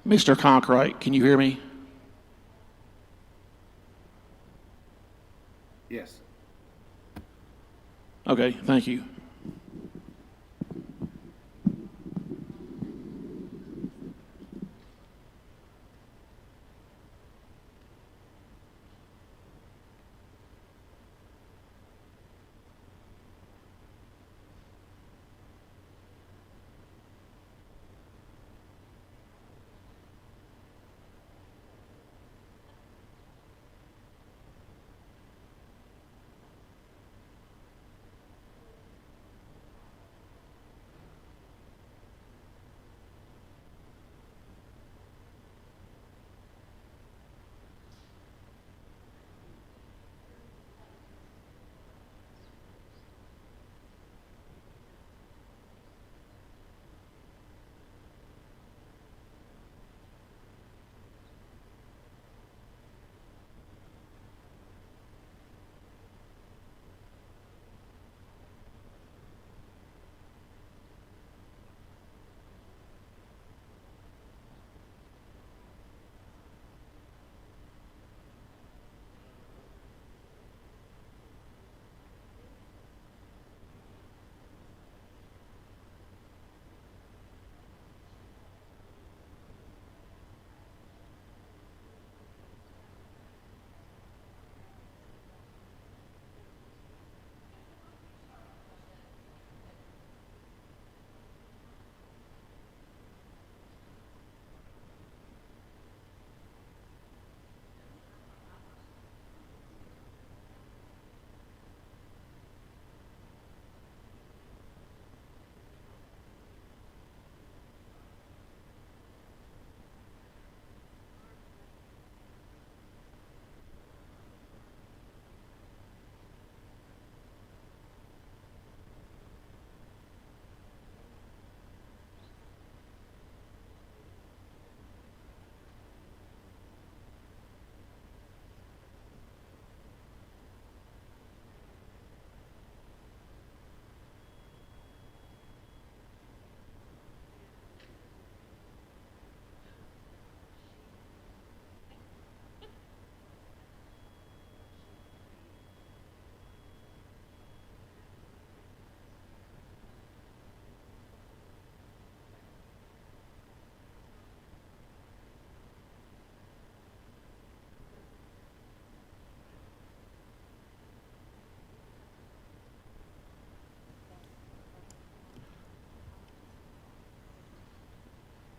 Mr. Conkright, can you hear me? Yes. Okay, thank you.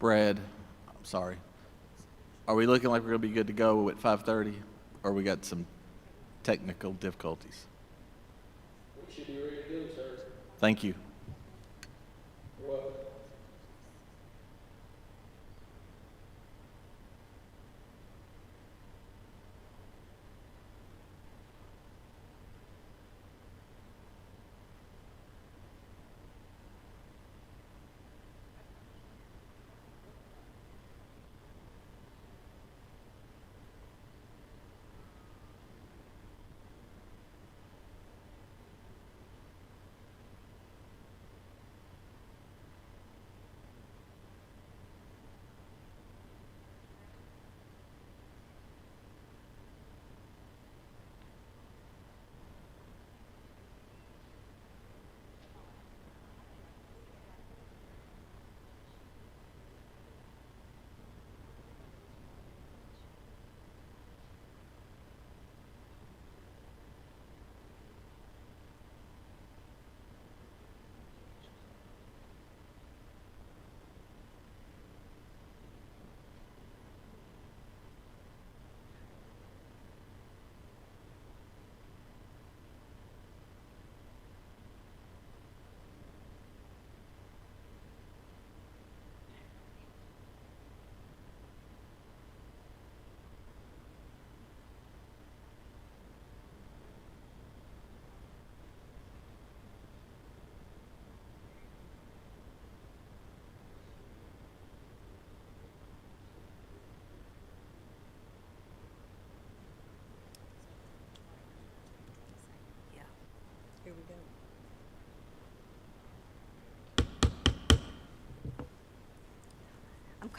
Brad, I'm sorry. Are we looking like we're going to be good to go at 5:30, or we got some technical difficulties? We should be ready to go, sir. Thank you. You're welcome.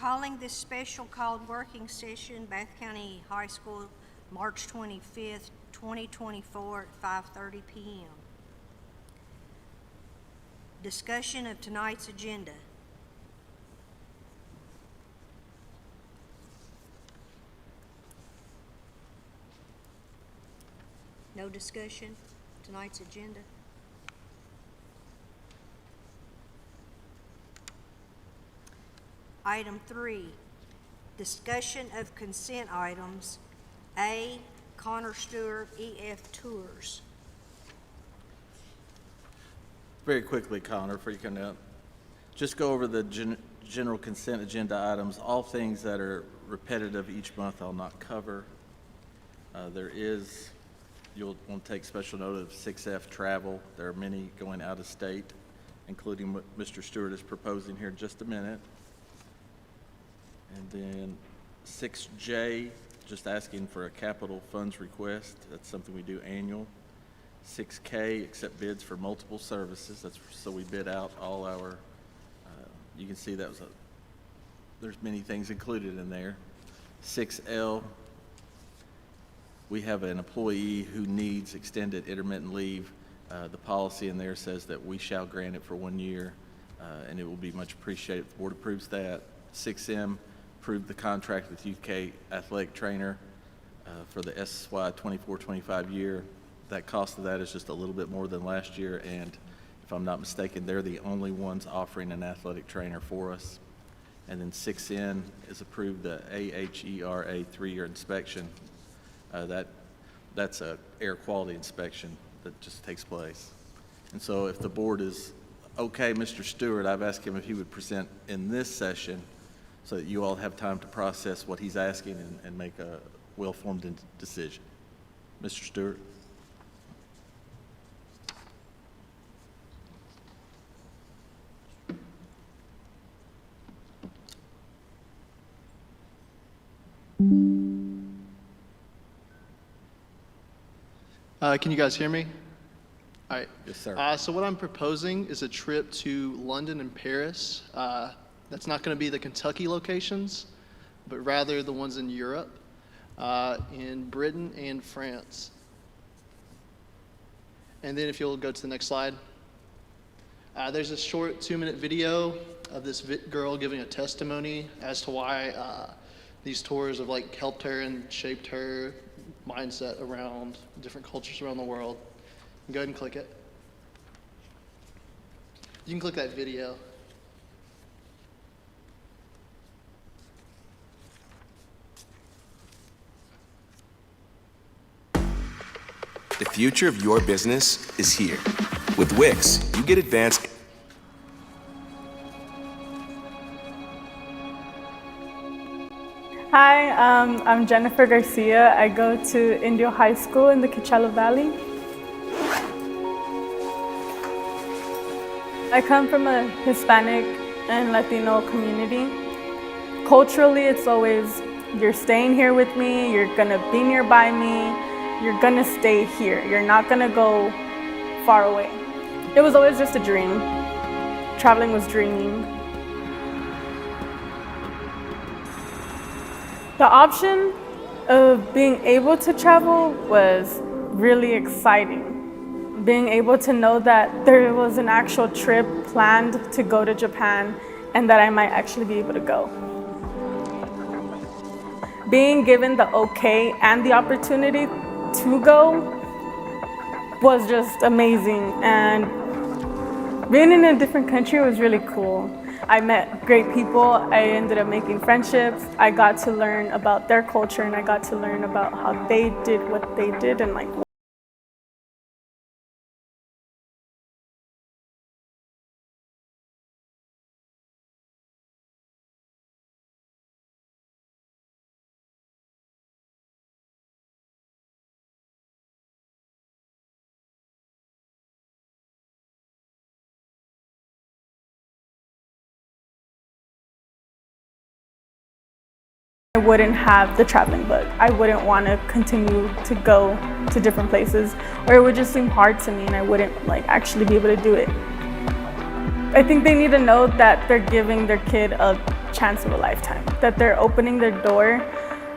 Calling this special called working session, Bath County High School, March 25th, 2024 at 5:30 p.m. Discussion of tonight's agenda. No discussion, tonight's agenda. Item 3, discussion of consent items. A, Connor Stewart EF Tours. Very quickly, Connor, before you come down, just go over the general consent agenda items. All things that are repetitive each month I'll not cover. You'll want to take special note of 6F travel. There are many going out of state, including what Mr. Stewart is proposing here in just a minute. And then 6J, just asking for a capital funds request. That's something we do annual. 6K, accept bids for multiple services. That's so we bid out all our, you can see there's many things included in there. 6L, we have an employee who needs extended intermittent leave. The policy in there says that we shall grant it for 1 year, and it will be much appreciated if the board approves that. 6M, approve the contract with UK athletic trainer for the SY 24-25 year. That cost of that is just a little bit more than last year, and if I'm not mistaken, they're the only ones offering an athletic trainer for us. And then 6N is approved the AHERA 3-year inspection. That's a air quality inspection that just takes place. And so if the board is okay, Mr. Stewart, I've asked him if he would present in this session so that you all have time to process what he's asking and make a well-formed decision. Mr. Stewart. Can you guys hear me? All right. Yes, sir. So what I'm proposing is a trip to London and Paris. That's not going to be the Kentucky locations, but rather the ones in Europe, in Britain and France. And then if you'll go to the next slide. There's a short 2-minute video of this girl giving a testimony as to why these tours have helped her and shaped her mindset around different cultures around the world. Go ahead and click it. You can click that video. The future of your business is here. With Wix, you get advanced. Hi, I'm Jennifer Garcia. I go to Indio High School in the Coachella Valley. I come from a Hispanic and Latino community. Culturally, it's always, you're staying here with me, you're gonna be nearby me, you're gonna stay here, you're not gonna go far away. It was always just a dream. Traveling was dreaming. The option of being able to travel was really exciting. Being able to know that there was an actual trip planned to go to Japan and that I might actually be able to go. Being given the okay and the opportunity to go was just amazing, and being in a different country was really cool. I met great people, I ended up making friendships, I got to learn about their culture and I got to learn about how they did what they did and I wouldn't have the traveling bug. I wouldn't want to continue to go to different places, or it would just seem hard to me and I wouldn't actually be able to do it. I think they need to know that they're giving their kid a chance of a lifetime, that they're opening their door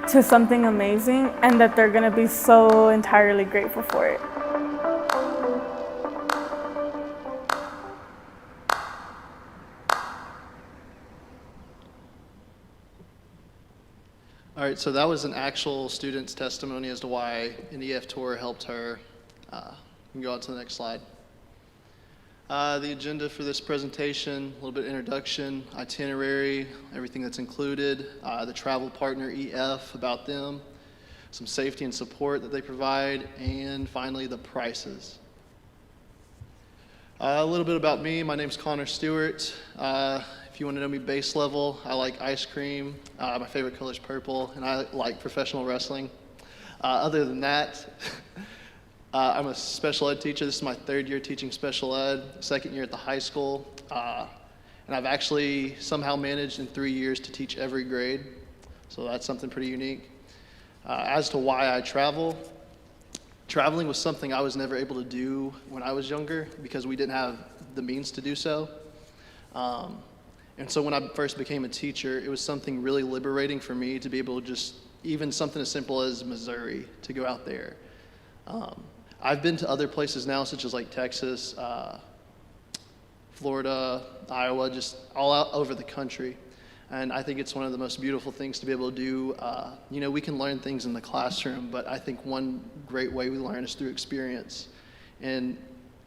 to something amazing and that they're gonna be so entirely grateful for it. All right, so that was an actual student's testimony as to why an EF tour helped her. You can go on to the next slide. The agenda for this presentation, a little bit of introduction, itinerary, everything that's included, the travel partner EF, about them, some safety and support that they provide, and finally the prices. A little bit about me. My name's Connor Stewart. If you want to know me base level, I like ice cream. My favorite color is purple, and I like professional wrestling. Other than that, I'm a special ed teacher. This is my 3rd year teaching special ed, 2nd year at the high school. And I've actually somehow managed in 3 years to teach every grade. So that's something pretty unique. As to why I travel, traveling was something I was never able to do when I was younger because we didn't have the means to do so. And so when I first became a teacher, it was something really liberating for me to be able to just, even something as simple as Missouri, to go out there. I've been to other places now, such as like Texas, Florida, Iowa, just all out over the country. And I think it's one of the most beautiful things to be able to do. You know, we can learn things in the classroom, but I think one great way we learn is through experience. And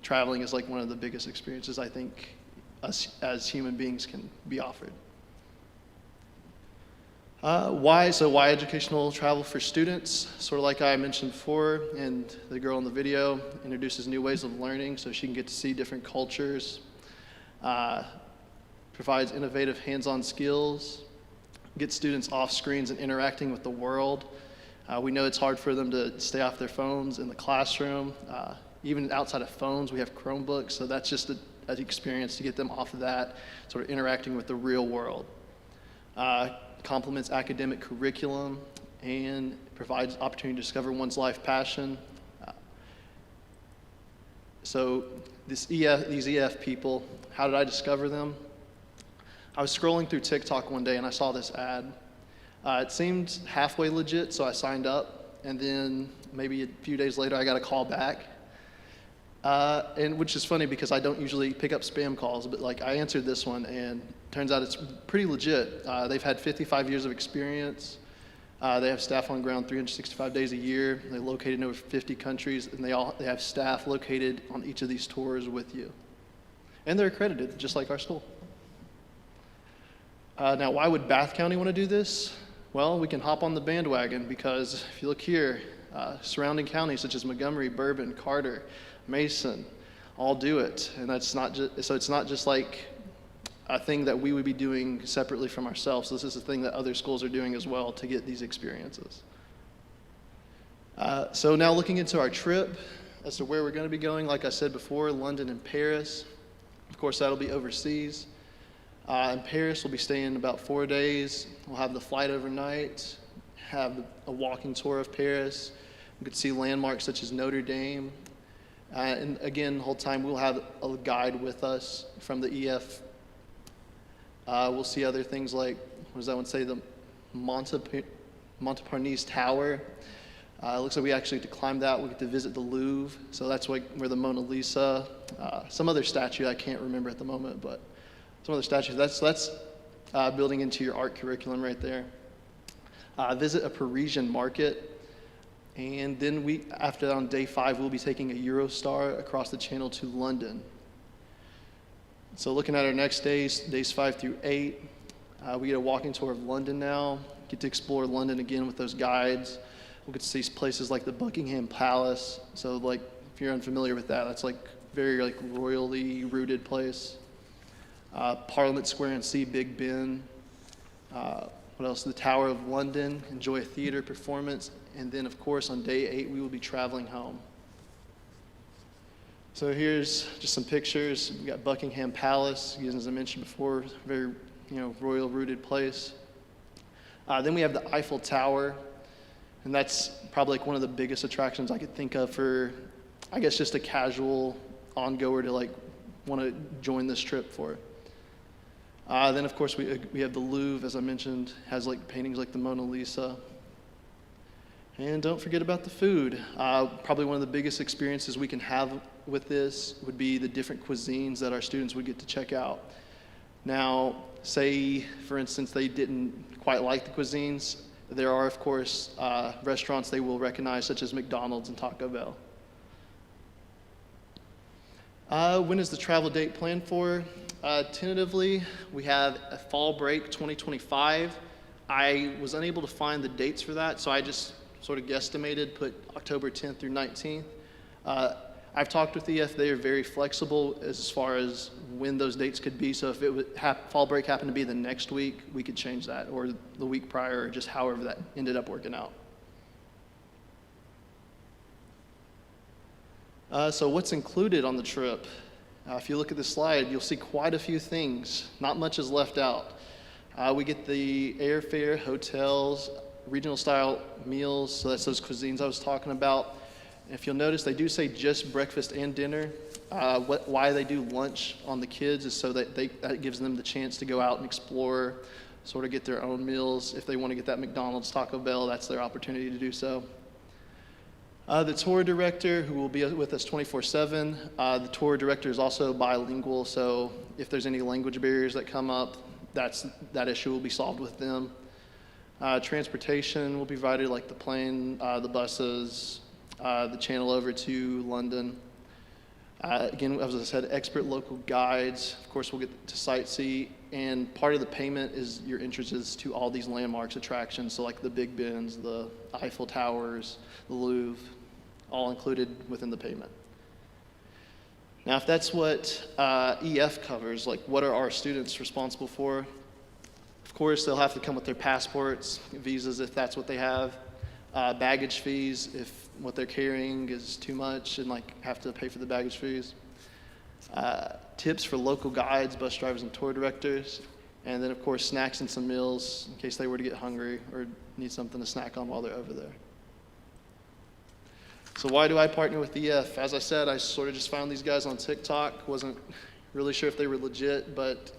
traveling is like one of the biggest experiences I think us as human beings can be offered. Why educational travel for students? Sort of like I mentioned before, and the girl in the video introduces new ways of learning so she can get to see different cultures, provides innovative hands-on skills, gets students off screens and interacting with the world. We know it's hard for them to stay off their phones in the classroom. Even outside of phones, we have Chromebooks, so that's just an experience to get them off of that, sort of interacting with the real world. Complements academic curriculum and provides opportunity to discover one's life passion. So these EF people, how did I discover them? I was scrolling through TikTok one day and I saw this ad. It seemed halfway legit, so I signed up, and then maybe a few days later I got a call back. And which is funny because I don't usually pick up spam calls, but like I answered this one and turns out it's pretty legit. They've had 55 years of experience. They have staff on ground 365 days a year. They're located in over 50 countries, and they have staff located on each of these tours with you. And they're accredited, just like our school. Now, why would Bath County want to do this? Well, we can hop on the bandwagon because if you look here, surrounding counties such as Montgomery, Bourbon, Carter, Mason, all do it. And that's not just, so it's not just like a thing that we would be doing separately from ourselves. This is a thing that other schools are doing as well to get these experiences. So now looking into our trip as to where we're going to be going, like I said before, London and Paris. Of course, that'll be overseas. In Paris, we'll be staying about 4 days. We'll have the flight overnight, have a walking tour of Paris. We could see landmarks such as Notre Dame. And again, the whole time we'll have a guide with us from the EF. We'll see other things like, what does that one say, the Montparnasse Tower. It looks like we actually get to climb that. We get to visit the Louvre. So that's like where the Mona Lisa, some other statue I can't remember at the moment, but some other statues. That's building into your art curriculum right there. Visit a Parisian market. And then after that, on day 5, we'll be taking a Eurostar across the channel to London. So looking at our next days 5 through 8, we get a walking tour of London now. Get to explore London again with those guides. We'll get to see places like the Buckingham Palace. So like, if you're unfamiliar with that, that's like very like royally rooted place. Parliament Square and see Big Ben. What else? The Tower of London, enjoy a theater performance. And then, of course, on day 8, we will be traveling home. So here's just some pictures. We've got Buckingham Palace, as I mentioned before, very royal-rooted place. Then we have the Eiffel Tower, and that's probably like one of the biggest attractions I could think of for, I guess, just a casual ongoer to like want to join this trip for. Then, of course, we have the Louvre, as I mentioned, has like paintings like the Mona Lisa. And don't forget about the food. Probably one of the biggest experiences we can have with this would be the different cuisines that our students would get to check out. Now, say, for instance, they didn't quite like the cuisines. There are, of course, restaurants they will recognize, such as McDonald's and Taco Bell. When is the travel date planned for? Tentatively, we have a fall break 2025. I was unable to find the dates for that, so I just sort of guesstimated, put October 10th through 19th. I've talked with EF, they are very flexible as far as when those dates could be, so if it would fall break happened to be the next week, we could change that, or the week prior, or just however that ended up working out. So what's included on the trip? If you look at this slide, you'll see quite a few things. Not much is left out. We get the airfare, hotels, regional style meals, so that's those cuisines I was talking about. And if you'll notice, they do say just breakfast and dinner. Why they do lunch on the kids is so that that gives them the chance to go out and explore, sort of get their own meals. If they want to get that McDonald's, Taco Bell, that's their opportunity to do so. The tour director, who will be with us 24/7, the tour director is also bilingual, so if there's any language barriers that come up, that issue will be solved with them. Transportation will be provided, like the plane, the buses, the channel over to London. Again, as I said, expert local guides. Of course, we'll get to sightsee, and part of the payment is your entrances to all these landmarks attractions, so like the Big Bens, the Eiffel Towers, the Louvre, all included within the payment. Now, if that's what EF covers, like what are our students responsible for? Of course, they'll have to come with their passports, visas if that's what they have, baggage fees if what they're carrying is too much and like have to pay for the baggage fees, tips for local guides, bus drivers, and tour directors, and then of course snacks and some meals in case they were to get hungry or need something to snack on while they're over there. So why do I partner with EF? As I said, I sort of just found these guys on TikTok, wasn't really sure if they were legit, but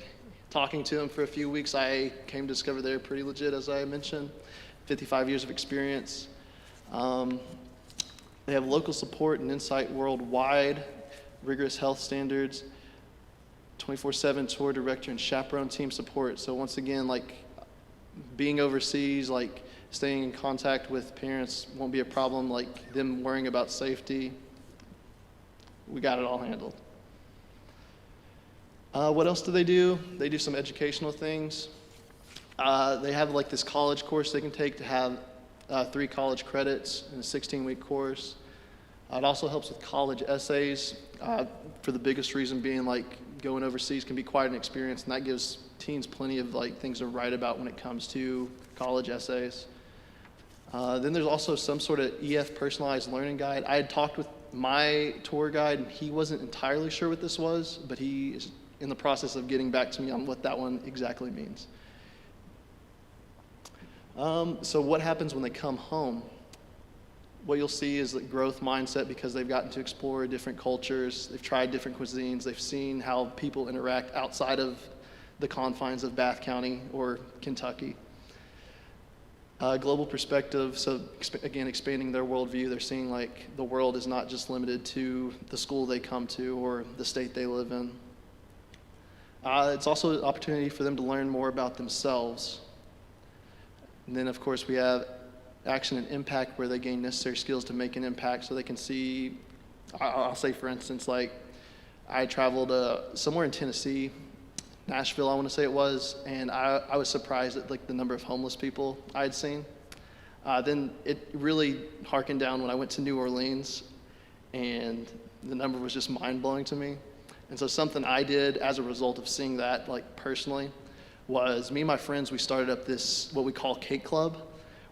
talking to them for a few weeks, I came to discover they're pretty legit, as I mentioned. 55 years of experience. They have local support and insight worldwide, rigorous health standards, 24/7 tour director and chaperone team support. So once again, like being overseas, like staying in contact with parents won't be a problem, like them worrying about safety. We got it all handled. What else do? They do some educational things. They have like this college course they can take to have 3 college credits in a 16-week course. It also helps with college essays, for the biggest reason being like going overseas can be quite an experience, and that gives teens plenty of like things to write about when it comes to college essays. Then there's also some sort of EF personalized learning guide. I had talked with my tour guide, and he wasn't entirely sure what this was, but he is in the process of getting back to me on what that one exactly means. So what happens when they come home? What you'll see is the growth mindset because they've gotten to explore different cultures, they've tried different cuisines, they've seen how people interact outside of the confines of Bath County or Kentucky. Global perspective, so again, expanding their worldview, they're seeing like the world is not just limited to the school they come to or the state they live in. It's also an opportunity for them to learn more about themselves. And then, of course, we have action and impact where they gain necessary skills to make an impact so they can see, I'll say, for instance, like I traveled somewhere in Tennessee, Nashville, I want to say it was, and I was surprised at like the number of homeless people I had seen. Then it really harkened down when I went to New Orleans, and the number was just mind-blowing to me. And so something I did as a result of seeing that, like personally, was me and my friends, we started up this, what we call Cake Club,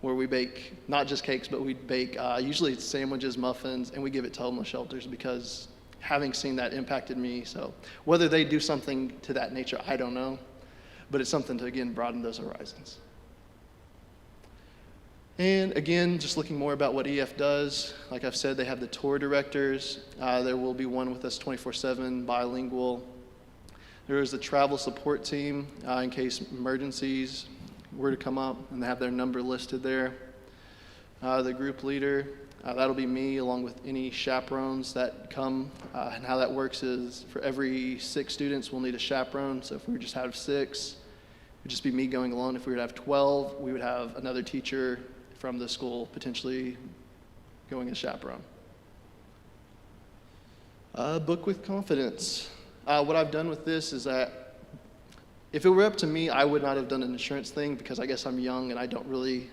where we bake not just cakes, but we bake usually it's sandwiches, muffins, and we give it to homeless shelters because having seen that impacted me. So whether they do something to that nature, I don't know, but it's something to, again, broaden those horizons. And again, just looking more about what EF does, like I've said, they have the tour directors. There will be one with us 24/7, bilingual. There is the travel support team in case emergencies were to come up, and they have their number listed there. The group leader, that'll be me along with any chaperones that come. And how that works is for every 6 students, we'll need a chaperone. So if we just have 6, it would just be me going alone. If we were to have 12, we would have another teacher from the school potentially going as chaperone. Book with confidence. What I've done with this is that if it were up to me, I would not have done an insurance thing because I guess I'm young and I don't really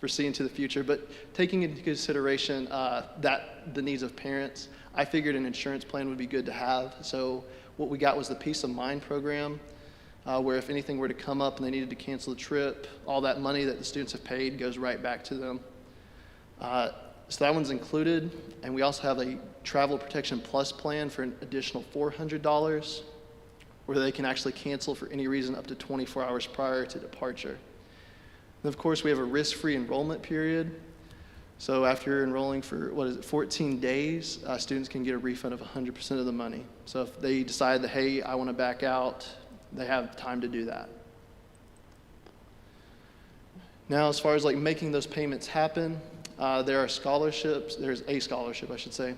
foresee into the future. But taking into consideration that the needs of parents, I figured an insurance plan would be good to have. So what we got was the Peace of Mind program, where if anything were to come up and they needed to cancel the trip, all that money that the students have paid goes right back to them. So that one's included, and we also have a Travel Protection Plus plan for an additional $400, where they can actually cancel for any reason up to 24 hours prior to departure. And of course, we have a risk-free enrollment period. So after enrolling for, 14 days, students can get a refund of 100% of the money. So if they decide that, hey, I want to back out, they have time to do that. Now, as far as like making those payments happen, there are scholarships. There's a scholarship, I should say,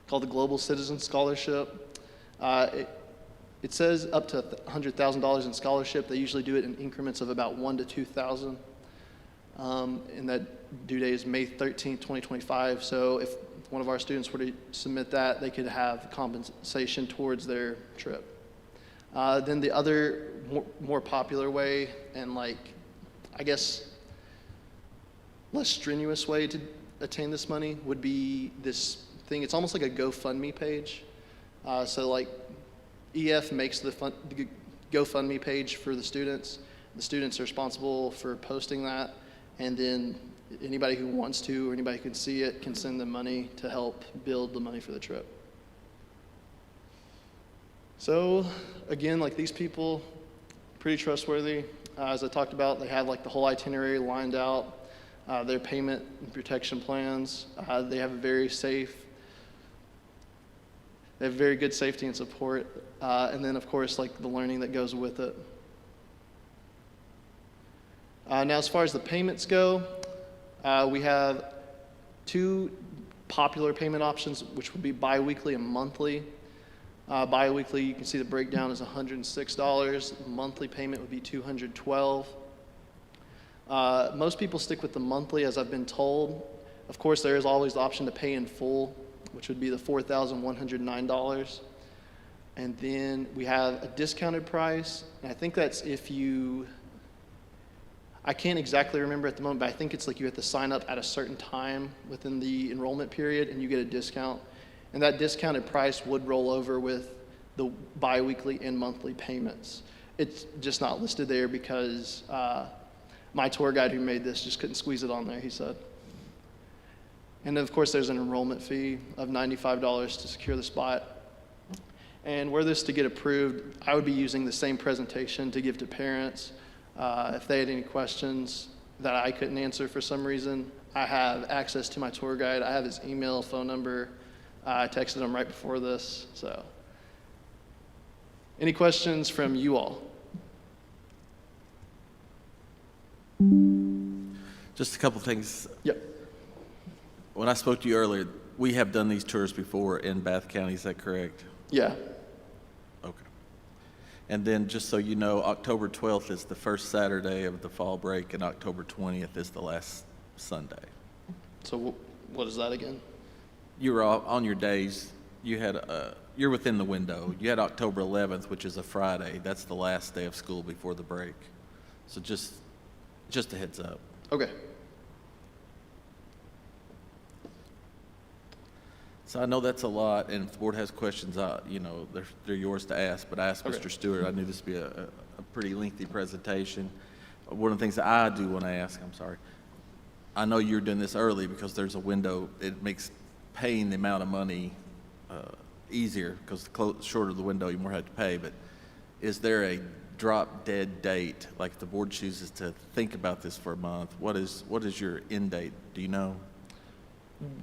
called the Global Citizen Scholarship. It says up to $100,000 in scholarship. They usually do it in increments of about 1,000 to 2,000. And that due date is May 13th, 2025. So if one of our students were to submit that, they could have compensation towards their trip. Then the other more popular way, and like, I guess, less strenuous way to attain this money would be this thing. It's almost like a GoFundMe page. So like EF makes the GoFundMe page for the students. The students are responsible for posting that, and then anybody who wants to or anybody who can see it can send them money to help build the money for the trip. So again, like these people, pretty trustworthy. As I talked about, they have like the whole itinerary lined out, their payment and protection plans. They have very good safety and support. And then of course, like the learning that goes with it. Now, as far as the payments go, we have 2 popular payment options, which would be biweekly and monthly. Biweekly, you can see the breakdown is $106. Monthly payment would be $212. Most people stick with the monthly, as I've been told. Of course, there is always the option to pay in full, which would be the $4,109. And then we have a discounted price, and I think that's if you, I can't exactly remember at the moment, but I think it's like you have to sign up at a certain time within the enrollment period and you get a discount. And that discounted price would roll over with the biweekly and monthly payments. It's just not listed there because my tour guide who made this just couldn't squeeze it on there, he said. And then of course there's an enrollment fee of $95 to secure the spot. And were this to get approved, I would be using the same presentation to give to parents. If they had any questions that I couldn't answer for some reason, I have access to my tour guide. I have his email, phone number. I texted him right before this, so. Any questions from you all? Just a couple things. Yep. When I spoke to you earlier, we have done these tours before in Bath County, is that correct? Yeah. Okay. And then just so you know, October 12th is the first Saturday of the fall break and October 20th is the last Sunday. So what is that again? You were on your days, you're within the window. You had October 11th, which is a Friday. That's the last day of school before the break. So just a heads up. Okay. So I know that's a lot, and if the board has questions, they're yours to ask, but I asked Okay. Mr. Stewart, I knew this would be a pretty lengthy presentation. One of the things that I do want to ask, I know you're doing this early because there's a window, it makes paying the amount of money easier because the shorter the window, you more have to pay, but is there a drop dead date, like if the board chooses to think about this for a month, what is your end date, do you know?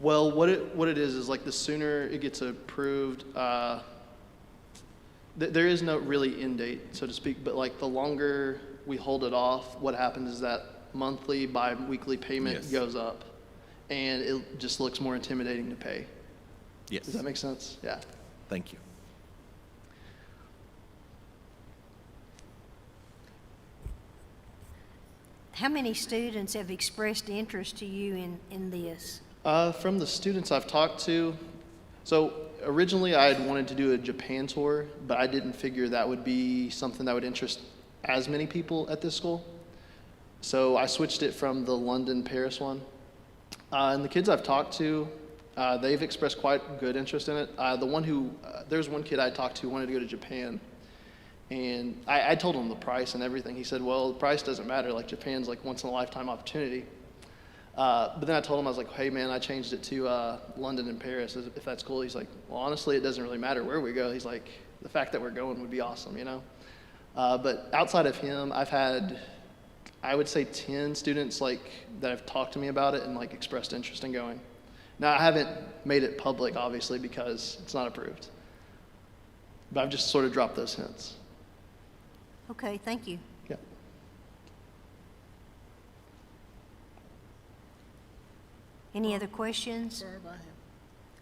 Well, what it is like the sooner it gets approved, There is no really end date, so to speak, but like the longer we hold it off, what happens is that monthly, bi-weekly payment Yes. goes up, and it just looks more intimidating to pay. Yes. Does that make sense? Yeah. Thank you. How many students have expressed interest to you in this? From the students I've talked to, so originally I had wanted to do a Japan tour, but I didn't figure that would be something that would interest as many people at this school. So I switched it from the London, Paris one. And the kids I've talked to, they've expressed quite good interest in it. There's one kid I talked to who wanted to go to Japan. And I told him the price and everything. He said, well, the price doesn't matter. Like, Japan's like once in a lifetime opportunity. But then I told him, I was like, hey man, I changed it to London and Paris, if that's cool. He's like, well, honestly, it doesn't really matter where we go. He's like, the fact that we're going would be awesome, you know? But outside of him, I've had, I would say 10 students like that have talked to me about it and like expressed interest in going. Now, I haven't made it public, obviously, because it's not approved. But I've just sort of dropped those hints. Okay, thank you. Yeah. Any other questions? Barb, I have,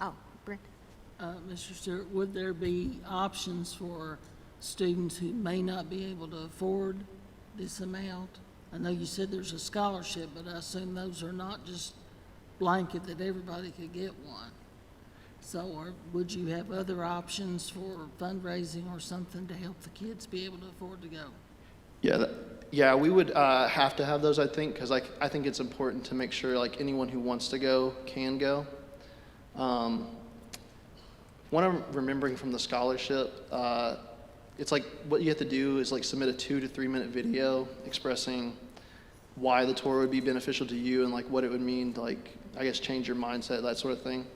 Oh, Brent. Mr. Stewart, would there be options for students who may not be able to afford this amount? I know you said there's a scholarship, but I assume those are not just blanket that everybody could get one. So, or would you have other options for fundraising or something to help the kids be able to afford to go? Yeah, we would have to have those, I think, because I think it's important to make sure like anyone who wants to go can go. What I'm remembering from the scholarship, it's like what you have to do is like submit a 2 to 3 minute video expressing why the tour would be beneficial to you and like what it would mean to, like, I guess, change your mindset, that sort of thing.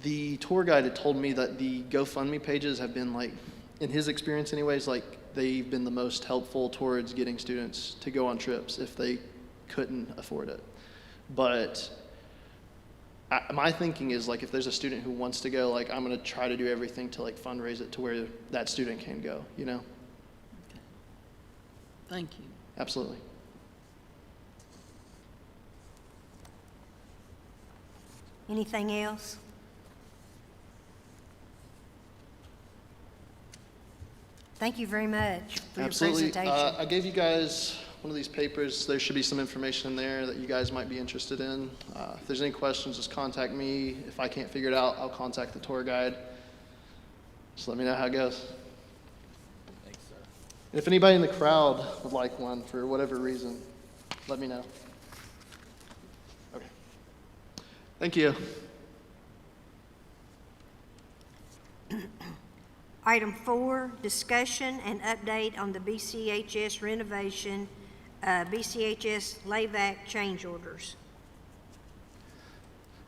The tour guide had told me that the GoFundMe pages have been, like, in his experience anyways, like they've been the most helpful towards getting students to go on trips if they couldn't afford it. But my thinking is, like, if there's a student who wants to go, like, I'm going to try to do everything to, like, fundraise it to where that student can go, you know? Thank you. Absolutely. Anything else? Thank you very much for Absolutely. your presentation. I gave you guys one of these papers. There should be some information in there that you guys might be interested in. If there's any questions, just contact me. If I can't figure it out, I'll contact the tour guide. Just let me know how it goes. Thanks, sir. And if anybody in the crowd would like one for whatever reason, let me know. Okay. Thank you. Item 4, discussion and update on the BCHS renovation, BCHS LAVAC change orders.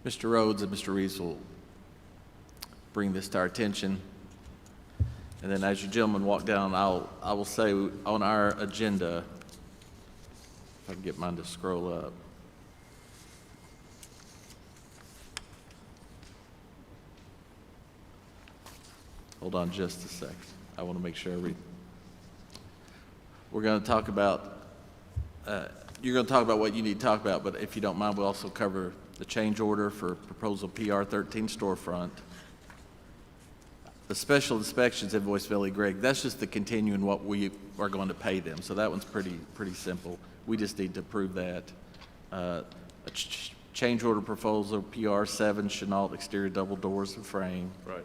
Mr. Rhodes and Mr. Reeves will bring this to our attention. And then as you gentlemen walk down, I will say on our agenda, if I can get mine to scroll up. Hold on just a second. I want to make sure I read. We're going to talk about, you're going to talk about what you need to talk about, but if you don't mind, we'll also cover the change order for proposal PR 13 storefront. The special inspections invoice, Billy Greg, that's just the continuing what we are going to pay them. So that one's pretty simple. We just need to approve that. Change order proposal PR 7 Chenault exterior double doors and frame. Right.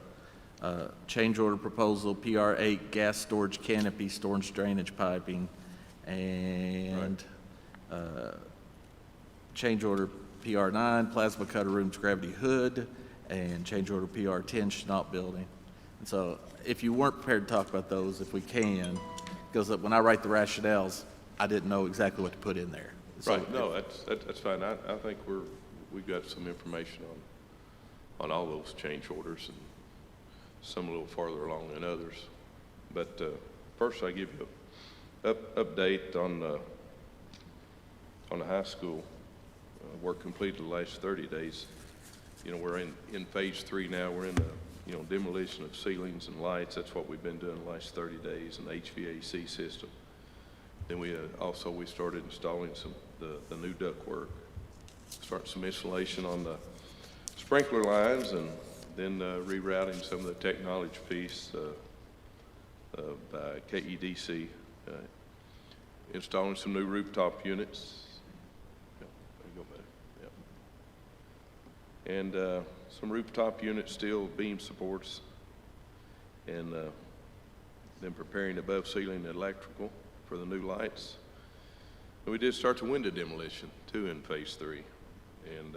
Change order proposal, PR 8, gas storage canopy, storage drainage piping, and change order PR 9, plasma cutter rooms, gravity hood, and change order PR 10, Chenault building. And so if you weren't prepared to talk about those, if we can, because when I write the rationales, I didn't know exactly what to put in there. So Right, no, that's fine. I think we've got some information on all those change orders, and some a little farther along than others. But first, I give you an update on the high school work completed the last 30 days. You know, we're in phase 3 now. We're in the demolition of ceilings and lights. That's what we've been doing the last 30 days in the HVAC system. Then we started installing the new ductwork, starting some installation on the sprinkler lines, and then rerouting some of the technology piece by KEDC, installing some new rooftop units. Yep, there you go, buddy. Yep. And some rooftop units, steel beam supports, and then preparing above ceiling electrical for the new lights. And we did start the window demolition too in phase 3, and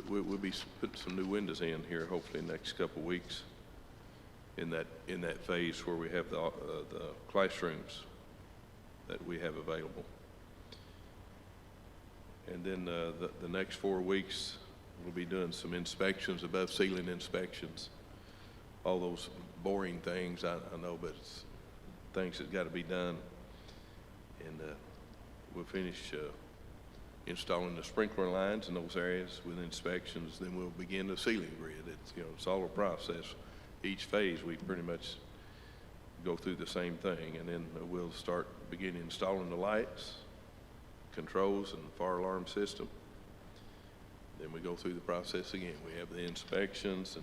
we'll be putting some new windows in here hopefully in the next couple of weeks in that phase where we have the classrooms that we have available. And then the next 4 weeks, we'll be doing some inspections, above ceiling inspections. All those boring things, I know, but it's things that got to be done. And we'll finish installing the sprinkler lines in those areas with inspections. Then we'll begin the ceiling grid. It's all a process. Each phase, we pretty much go through the same thing. And then we'll begin installing the lights, controls, and fire alarm system. Then we go through the process again. We have the inspections,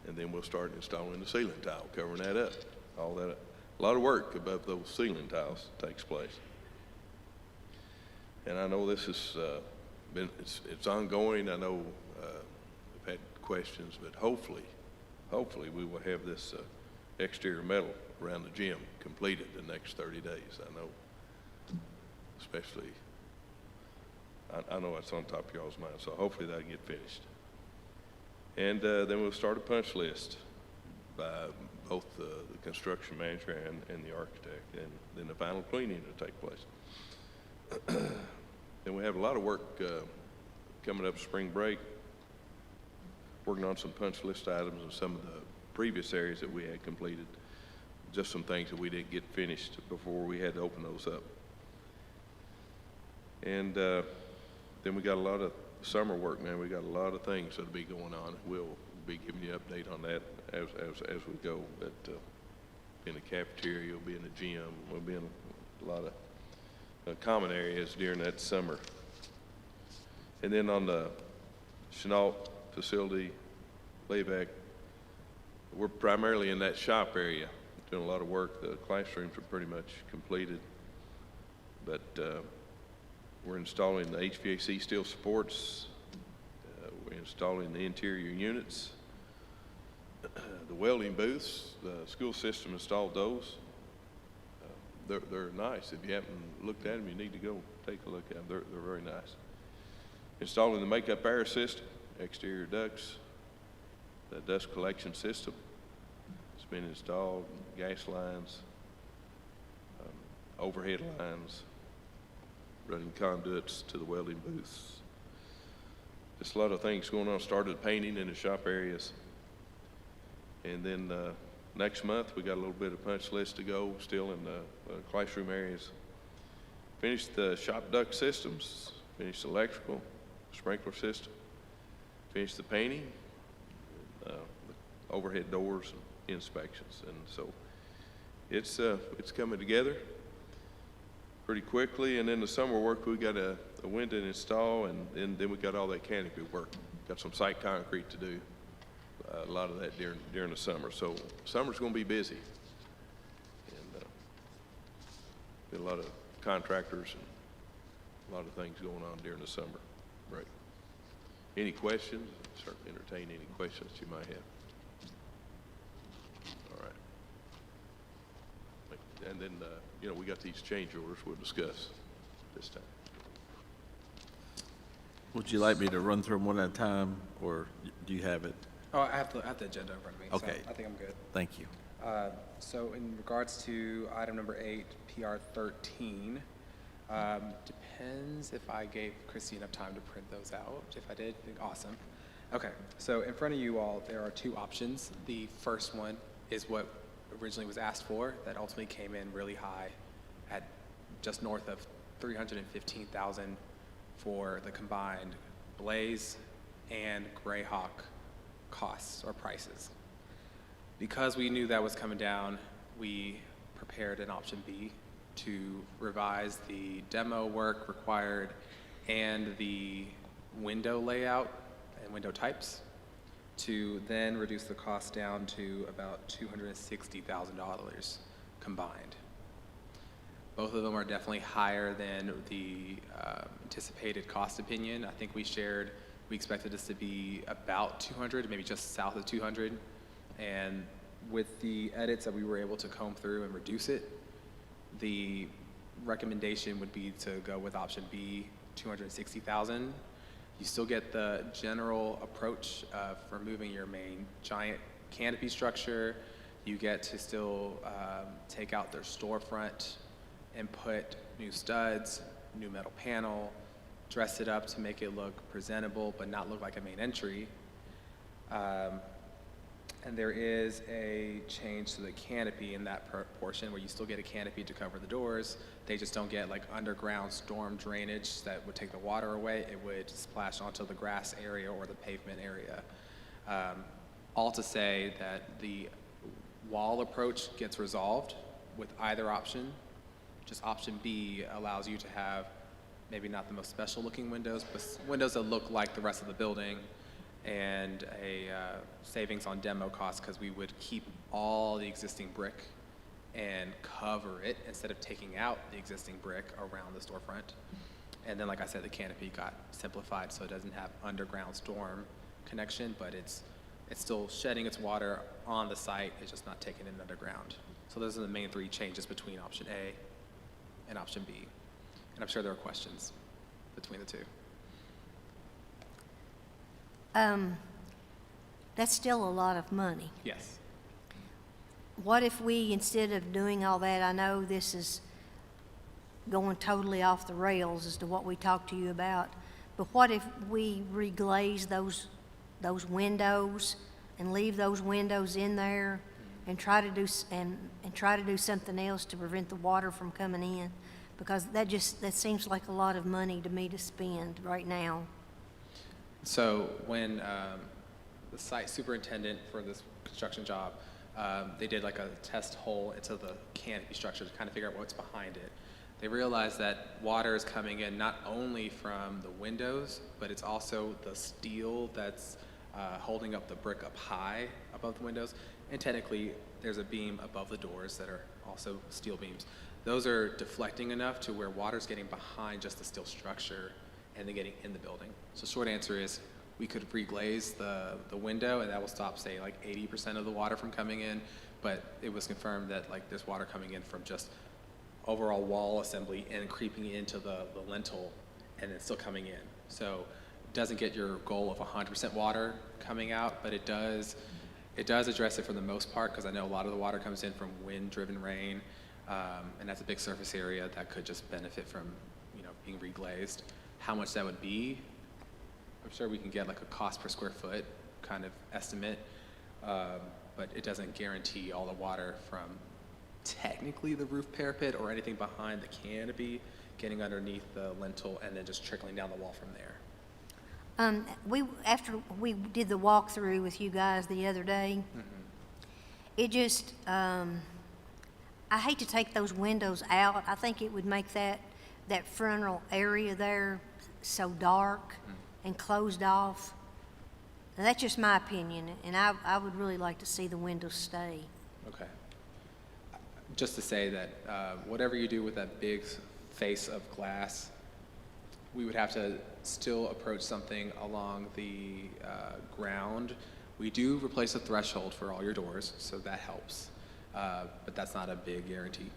and then we'll start installing the ceiling tile, covering that up. All that, a lot of work above those ceiling tiles takes place. And I know this has it's ongoing. I know I've had questions, but hopefully we will have this exterior metal around the gym completed the next 30 days. I know, especially, I know it's on top of y'all's mind, so hopefully that'll get finished. And then we'll start a punch list by both the construction manager and the architect, and then the final cleaning will take place. Then we have a lot of work coming up spring break, working on some punch list items and some of the previous areas that we had completed, just some things that we didn't get finished before we had to open those up. And then we got a lot of summer work, man. We got a lot of things that'll be going on. We'll be giving you an update on that as we go. But in the cafeteria, we'll be in the gym. We'll be in a lot of common areas during that summer. And then on the Chenault facility, Layback, we're primarily in that shop area, doing a lot of work. The classrooms are pretty much completed, but we're installing the HVAC steel supports. We're installing the interior units, the welding booths. The school system installed those. They're nice. If you haven't looked at them, you need to go take a look at them. They're very nice. Installing the makeup air system, exterior ducts, the dust collection system. It's been installed, gas lines, overhead lines, running conduits to the welding booths. Just a lot of things going on. Started painting in the shop areas. And then next month, we got a little bit of punch list to go, still in the classroom areas. Finished the shop duct systems, finished the electrical, sprinkler system, finished the painting, the overhead doors and inspections. And so it's coming together pretty quickly. And then the summer work, we got a window install, and then we got all that canopy work. Got some site concrete to do. A lot of that during the summer. So summer's going to be busy, and get a lot of contractors and a lot of things going on during the summer break. Any questions? Certainly entertain any questions you might have. All right. And then we got these change orders we'll discuss this time. Would you like me to run through them one at a time, or do you have it? Oh, I have the agenda in front of me. Okay. So I think I'm good. Thank you. So in regards to item number 8, PR 13, depends if I gave Christy enough time to print those out. If I did, then awesome. Okay, so in front of you all, there are 2 options. The first one is what originally was asked for, that ultimately came in really high at just north of $315,000 for the combined blaze and Greyhawk costs or prices. Because we knew that was coming down, we prepared an option B to revise the demo work required and the window layout and window types to then reduce the cost down to about $260,000 combined. Both of them are definitely higher than the anticipated cost opinion. I think we expected this to be about 200, maybe just south of 200. And with the edits that we were able to comb through and reduce it, the recommendation would be to go with option B, 260,000. You still get the general approach of removing your main giant canopy structure. You get to still take out their storefront and put new studs, new metal panel, dress it up to make it look presentable but not look like a main entry. And there is a change to the canopy in that portion where you still get a canopy to cover the doors. They just don't get like underground storm drainage that would take the water away. It would splash onto the grass area or the pavement area. All to say that the wall approach gets resolved with either option. Just option B allows you to have maybe not the most special looking windows, but windows that look like the rest of the building, and a savings on demo costs because we would keep all the existing brick and cover it instead of taking out the existing brick around the storefront. And then, like I said, the canopy got simplified so it doesn't have underground storm connection, but it's still shedding its water on the site, it's just not taking it underground. So those are the main three changes between option A and option B. And I'm sure there are questions between the two. That's still a lot of money. Yes. What if we, instead of doing all that, I know this is going totally off the rails as to what we talked to you about, but what if we reglaze those windows and leave those windows in there and try to do something else to prevent the water from coming in? Because that seems like a lot of money to me to spend right now. So when the site superintendent for this construction job, they did like a test hole into the canopy structure to kind of figure out what's behind it. They realized that water is coming in not only from the windows, but it's also the steel that's holding up the brick up high above the windows. And technically, there's a beam above the doors that are also steel beams. Those are deflecting enough to where water's getting behind just the steel structure and then getting in the building. So short answer is we could reglaze the window and that will stop, say, like 80% of the water from coming in, but it was confirmed that like there's water coming in from just overall wall assembly and creeping into the lintel and then still coming in. So it doesn't get your goal of 100% water coming out, but it does address it for the most part, because I know a lot of the water comes in from wind-driven rain, and that's a big surface area that could just benefit from, being reglazed. How much that would be, I'm sure we can get like a cost per square foot kind of estimate, but it doesn't guarantee all the water from technically the roof parapet or anything behind the canopy getting underneath the lintel and then just trickling down the wall from there. After we did the walkthrough with you guys the other day, it just, I hate to take those windows out. I think it would make that frontal area there so dark and closed off. Now, that's just my opinion, and I would really like to see the windows stay. Okay. Just to say that whatever you do with that big face of glass, we would have to still approach something along the ground. We do replace the threshold for all your doors, so that helps, but that's not a big guarantee.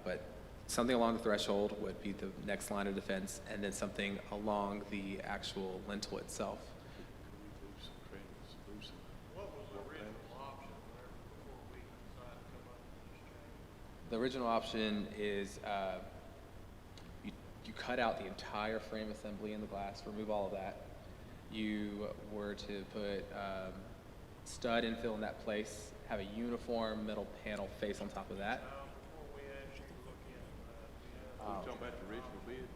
But something along the threshold would be the next line of defense, and then something along the actual lintel itself. The original option is you cut out the entire frame assembly in the glass, remove all of that. You were to put stud infill in that place, have a uniform metal panel face on top of that. Before we actually look into that, we're talking about the original bid.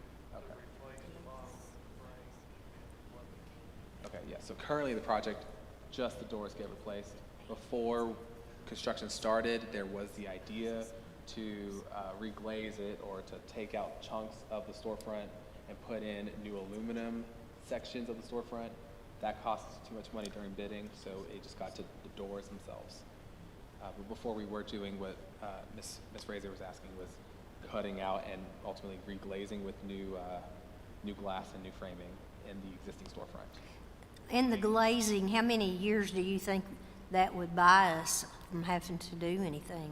Okay. so currently the project, just the doors get replaced. Before construction started, there was the idea to reglaze it or to take out chunks of the storefront and put in new aluminum sections of the storefront. That cost too much money during bidding, so it just got to the doors themselves. But before we were doing what Ms. Fraser was asking, was cutting out and ultimately reglazing with new glass and new framing in the existing storefront. In the glazing, how many years do you think that would buy us from having to do anything?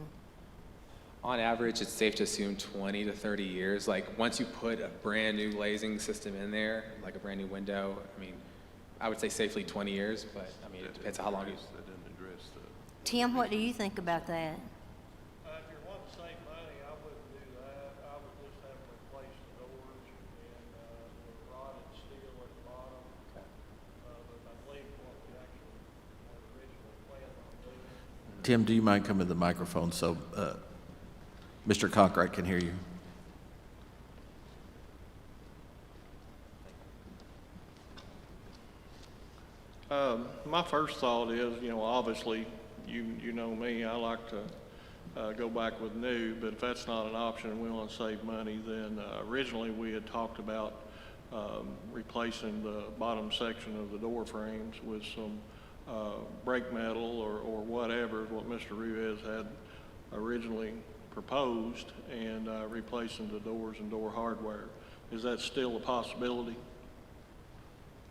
On average, it's safe to assume 20 to 30 years. Like, once you put a brand new glazing system in there, like a brand new window, I mean, I would say safely 20 years, but I mean, it depends on how long you. That didn't address the. Tim, what do you think about that? If you're wanting to save money, I wouldn't do that. I would just have to replace the doors and the rotted steel at the bottom. Okay. But I believe what we actually had originally planned on doing. Tim, do you mind coming to the microphone so Mr. Conkright can hear you? My first thought is, obviously, you know me, I like to go back with new, but if that's not an option and we want to save money, then originally we had talked about replacing the bottom section of the door frames with some brake metal or whatever, what Mr. Ruiz had originally proposed, and replacing the doors and door hardware. Is that still a possibility?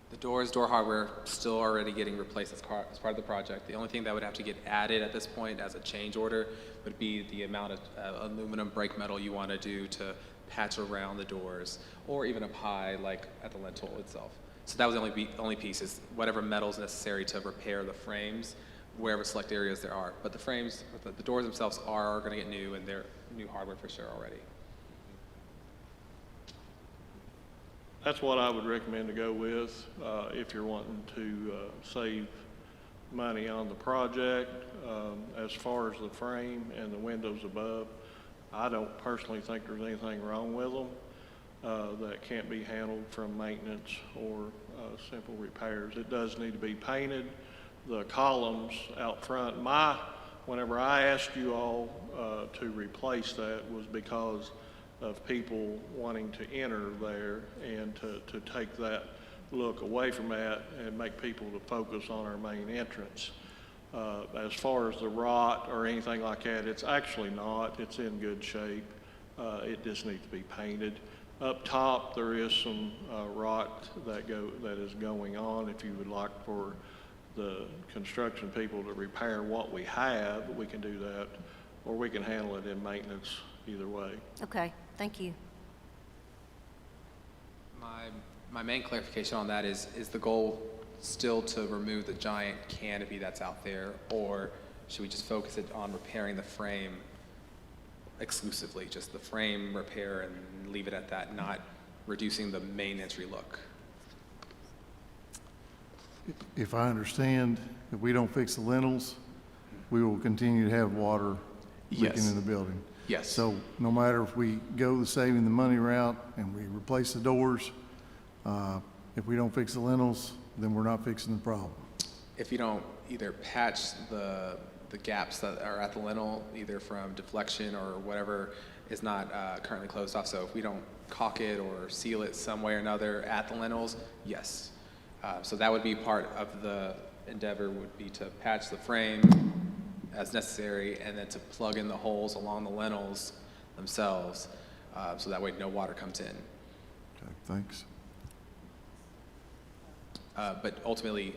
The doors, door hardware, still already getting replaced as part of the project. The only thing that would have to get added at this point as a change order would be the amount of aluminum brake metal you want to do to patch around the doors, or even up high, like at the lintel itself. So that was the only piece, is whatever metal is necessary to repair the frames, wherever select areas there are. But the frames, the doors themselves are going to get new, and they're new hardware for sure already. That's what I would recommend to go with if you're wanting to save money on the project. As far as the frame and the windows above, I don't personally think there's anything wrong with them that can't be handled from maintenance or simple repairs. It does need to be painted. The columns out front, whenever I asked you all to replace that was because of people wanting to enter there and to take that look away from that and make people to focus on our main entrance. As far as the rot or anything like that, it's actually not. It's in good shape. It just needs to be painted. Up top, there is some rot that is going on. If you would like for the construction people to repair what we have, we can do that, or we can handle it in maintenance either way. Okay, thank you. My main clarification on that is the goal still to remove the giant canopy that's out there, or should we just focus it on repairing the frame exclusively, just the frame repair and leave it at that, not reducing the main entry look? If I understand, if we don't fix the lintels, we will continue to have water leaking Yes. in the building. Yes. So no matter if we go the saving the money route and we replace the doors, if we don't fix the lintels, then we're not fixing the problem. If you don't either patch the gaps that are at the lintel, either from deflection or whatever is not currently closed off, so if we don't caulk it or seal it some way or another at the lintels, yes. So that would be part of the endeavor, would be to patch the frame as necessary, and then to plug in the holes along the lintels themselves, so that way no water comes in. Okay, thanks. But ultimately,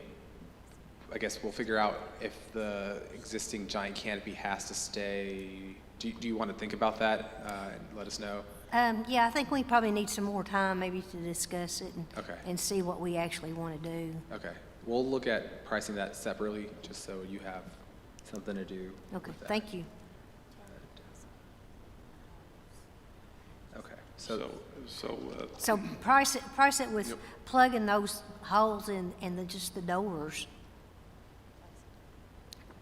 I guess we'll figure out if the existing giant canopy has to stay. Do you want to think about that and let us know? Yeah, I think we probably need some more time maybe to discuss it Okay. and see what we actually want to do. Okay. We'll look at pricing that separately, just so you have something to do. Okay, with that. thank you. Okay. So So price it with plugging those holes in just the doors.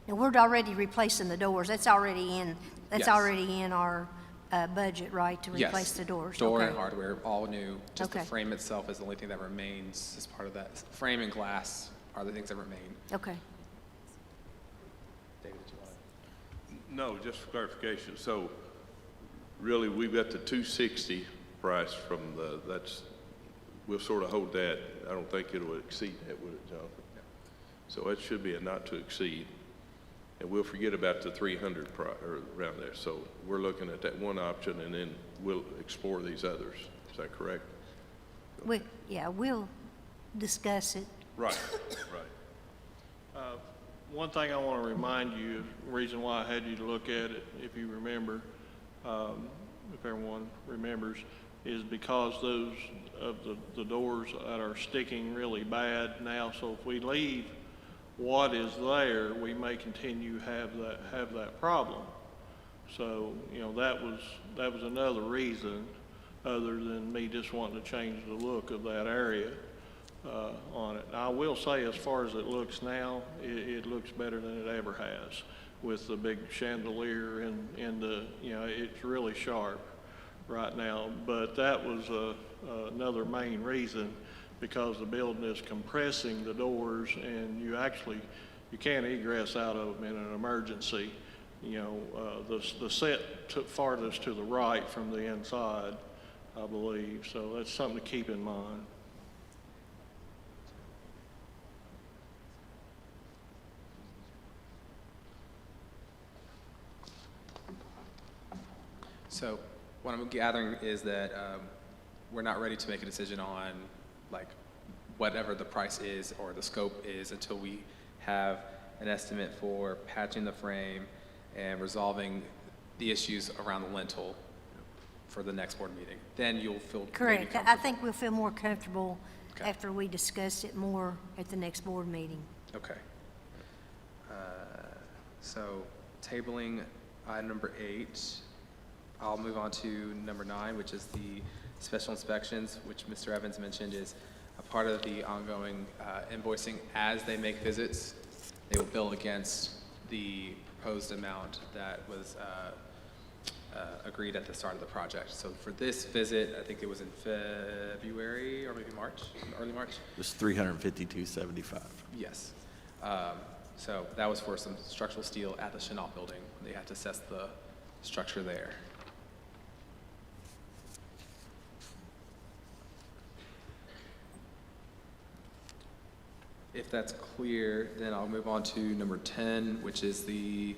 And we're already replacing the doors. That's already in Yes. our budget, right, to yes, replace the doors? door Okay. and hardware, all new. Just the Okay. frame itself is the only thing that remains as part of that. Frame and glass are the things that remain. Okay. David, did you want to? No, just for clarification, so really, we've got the 260 price from we'll sort of hold that. I don't think it'll exceed that, would it, Jonathan? So it should be a not to exceed. And we'll forget about the 300 or around there. So we're looking at that one option, and then we'll explore these others. Is that correct? Yeah, we'll discuss it. Right, right. One thing I want to remind you, the reason why I had you to look at it, if you remember, if everyone remembers, is because those of the doors that are sticking really bad now. So if we leave what is there, we may continue have that problem. So, you know, that was another reason other than me just wanting to change the look of that area on it. I will say, as far as it looks now, it looks better than it ever has with the big chandelier and the, you know, it's really sharp right now. But that was another main reason, because the building is compressing the doors, and you can't egress out of them in an emergency. You know, the set took farthest to the right from the inside, I believe. So that's something to keep in mind. So what I'm gathering is that we're not ready to make a decision on like whatever the price is or the scope is until we have an estimate for patching the frame and resolving the issues around the lintel for the next board meeting. Then you'll feel maybe Correct. I comfortable. think we'll feel more comfortable Okay. after we discuss it more at the next board meeting. Okay. So tabling item number 8, I'll move on to number 9, which is the special inspections, which Mr. Evans mentioned is a part of the ongoing invoicing. As they make visits, they will bill against the proposed amount that was agreed at the start of the project. So for this visit, I think it was in February or maybe March, early March. It was $352.75. Yes. So that was for some structural steel at the Chenault building. They had to assess the structure there. If that's clear, then I'll move on to number 10, which is the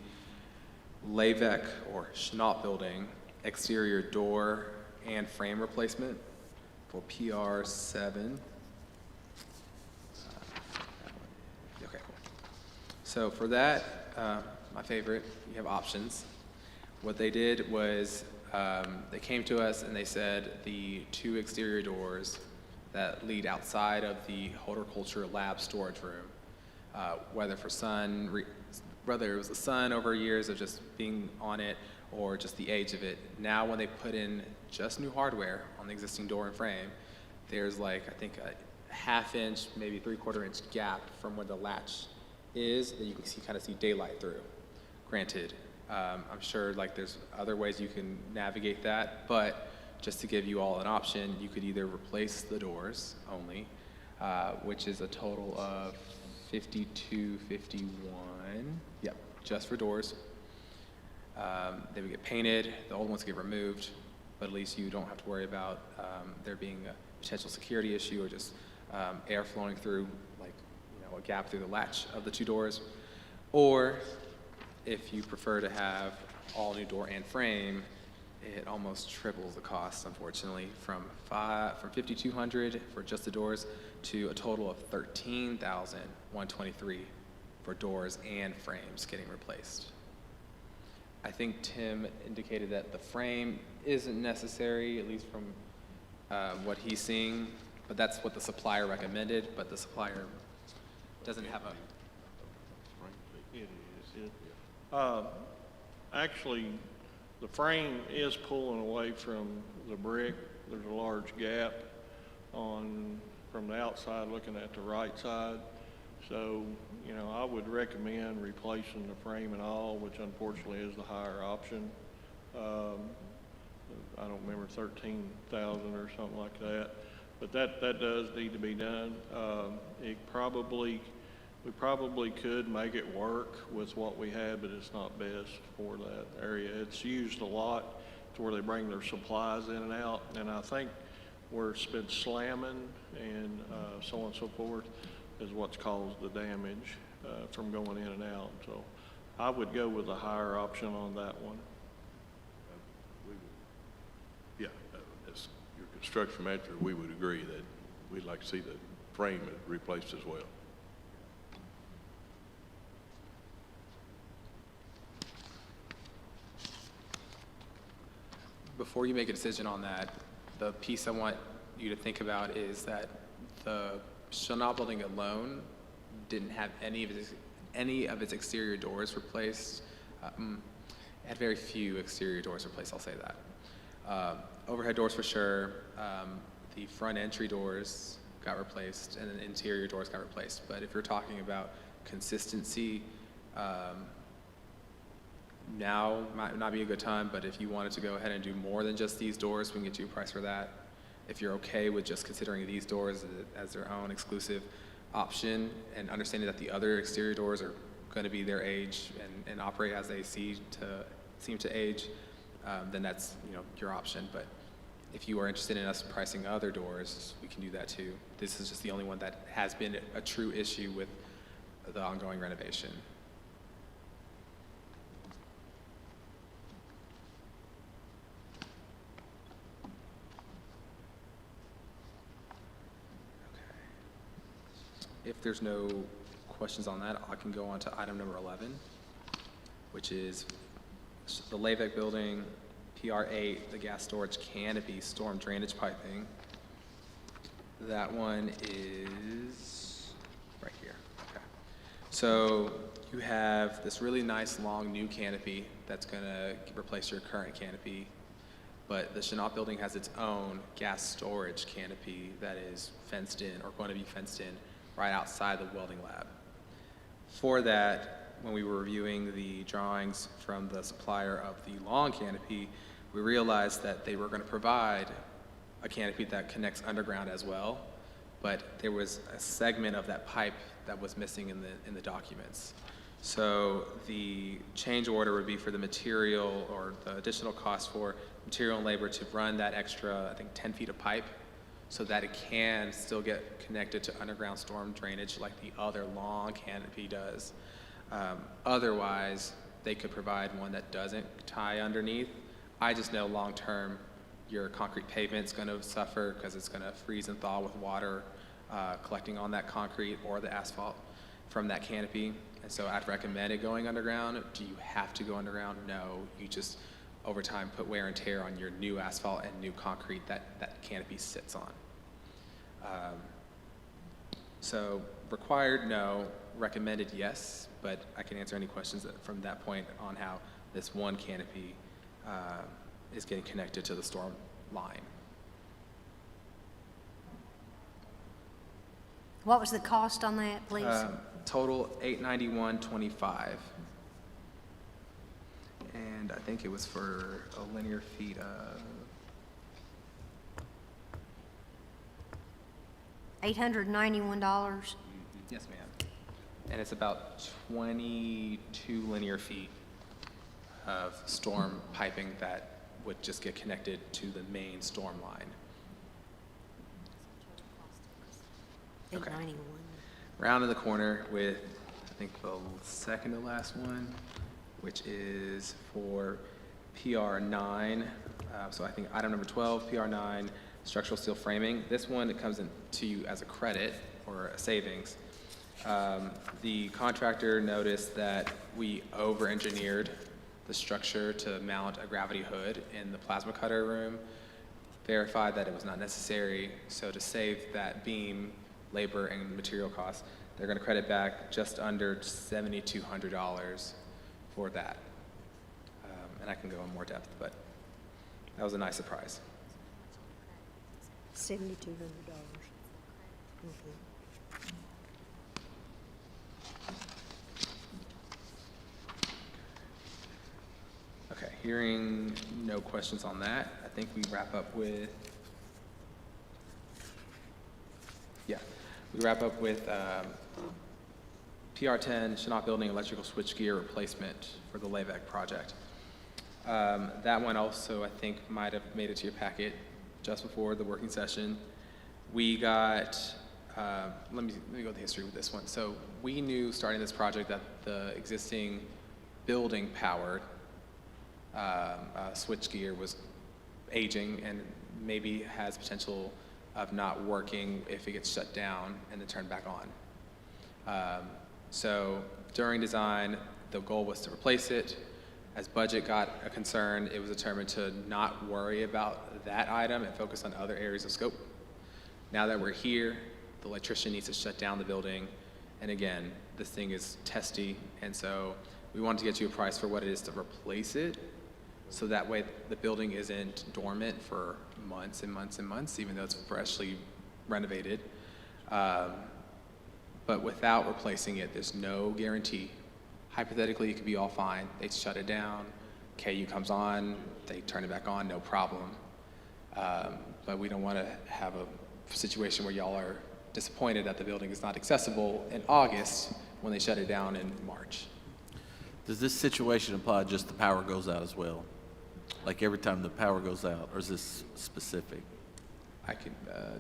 Lavec or Chenault building exterior door and frame replacement for PR 7. Okay, cool. So for that, my favorite, you have options. What they did was they came to us and they said the 2 exterior doors that lead outside of the horticulture lab storage room, whether it was the sun over years of just being on it or just the age of it. Now when they put in just new hardware on the existing door and frame, there's like, I think a 1/2 inch, maybe 3/4 inch gap from where the latch is that you can kind of see daylight through. Granted, I'm sure like there's other ways you can navigate that, but just to give you all an option, you could either replace the doors only, which is a total of $52.51. Yep, just for doors. They would get painted, the old ones get removed, but at least you don't have to worry about there being a potential security issue or just air flowing through, like, you know, a gap through the latch of the 2 doors. Or if you prefer to have all new door and frame, it almost triples the cost, unfortunately, from $5,200 for just the doors to a total of $13,123 for doors and frames getting replaced. I think Tim indicated that the frame isn't necessary, at least from what he's seeing, but that's what the supplier recommended, but the supplier doesn't have a... It is. Actually, the frame is pulling away from the brick. There's a large gap from the outside looking at the right side. So, you know, I would recommend replacing the frame and all, which unfortunately is the higher option. I don't remember, 13,000 or something like that. But that does need to be done. It probably We probably could make it work with what we had, but it's not best for that area. It's used a lot to where they bring their supplies in and out, and I think where it's been slamming and so on and so forth is what's caused the damage from going in and out. So I would go with the higher option on that one. Yeah, as your construction manager, we would agree that we'd like to see the frame replaced as well. Before you make a decision on that, the piece I want you to think about is that the Chanel building alone didn't have any of its exterior doors replaced. It had very few exterior doors replaced, I'll say that. Overhead doors for sure. The front entry doors got replaced, and then interior doors got replaced. But if you're talking about consistency, now might not be a good time, but if you wanted to go ahead and do more than just these doors, we can get you a price for that. If you're okay with just considering these doors as their own exclusive option and understanding that the other exterior doors are going to be their age and operate as they seem to age, then that's your option. But if you are interested in us pricing other doors, we can do that too. This is just the only one that has been a true issue with the ongoing renovation. If there's no questions on that, I can go on to item number 11, which is the Lavec building, PR8, the gas storage canopy, storm drainage piping. That one is right here. Okay. So you have this really nice long new canopy that's going to replace your current canopy, but the Chanel building has its own gas storage canopy that is fenced in or going to be fenced in right outside the welding lab. For that, when we were reviewing the drawings from the supplier of the long canopy, we realized that they were going to provide a canopy that connects underground as well, but there was a segment of that pipe that was missing in the documents. So the change order would be for the material or the additional cost for material and labor to run that extra, I think, 10 feet of pipe, so that it can still get connected to underground storm drainage like the other long canopy does. Otherwise, they could provide one that doesn't tie underneath. I just know long-term, your concrete pavement's gonna suffer because it's gonna freeze and thaw with water collecting on that concrete or the asphalt from that canopy. And so I'd recommend it going underground. Do you have to go underground? No, you just over time put wear and tear on your new asphalt and new concrete that canopy sits on. So required, no. Recommended, yes. But I can answer any questions from that point on how this one canopy is getting connected to the storm line. What was the cost on that, please? Total $891.25. And I think it was for a linear feet of $891. Yes, ma'am. And it's about 22 linear feet of storm piping that would just get connected to the main storm line. Okay. $891. Round in the corner with, I think, the second to last one, which is for PR9. So I think item number 12, PR9, structural steel framing. This one, it comes in to you as a credit or a savings. The contractor noticed that we over-engineered the structure to mount a gravity hood in the plasma cutter room, verified that it was not necessary. So to save that beam, labor, and material costs, they're going to credit back just under $7,200 for that. And I can go in more depth, but that was a nice surprise. $7,200. Okay, hearing no questions on that, I think we wrap up with, we wrap up with PR10 Chenault Building electrical switchgear replacement for the Layback project. That one also, I think, might have made it to your packet just before the working session. We got, let me go to the history with this one. So we knew starting this project that the existing building powered switchgear was aging and maybe has potential of not working if it gets shut down and then turned back on. So during design, the goal was to replace it. As budget got a concern, it was determined to not worry about that item and focus on other areas of scope. Now that we're here, the electrician needs to shut down the building. And again, this thing is testy, and so we wanted to get you a price for what it is to replace it, so that way the building isn't dormant for months and months and months, even though it's freshly renovated. But without replacing it, there's no guarantee. Hypothetically, it could be all fine. They shut it down, KU comes on, they turn it back on, no problem. But we don't want to have a situation where y'all are disappointed that the building is not accessible in August when they shut it down in March. Does this situation apply just the power goes out as well? Like every time the power goes out, or is this specific? I could,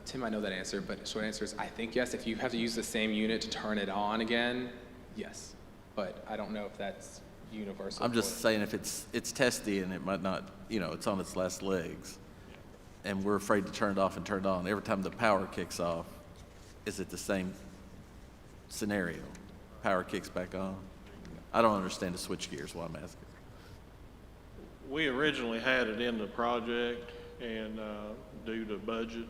Tim, I know that answer, but the short answer is I think yes. If you have to use the same unit to turn it on again, yes. But I don't know if that's universal. I'm just saying if it's testy and it might not, it's on its last legs, and we're afraid to turn it off and turn it on. Every time the power kicks off, is it the same scenario? Power kicks back on? I don't understand the switchgear is what I'm asking. We originally had it in the project, and due to budget,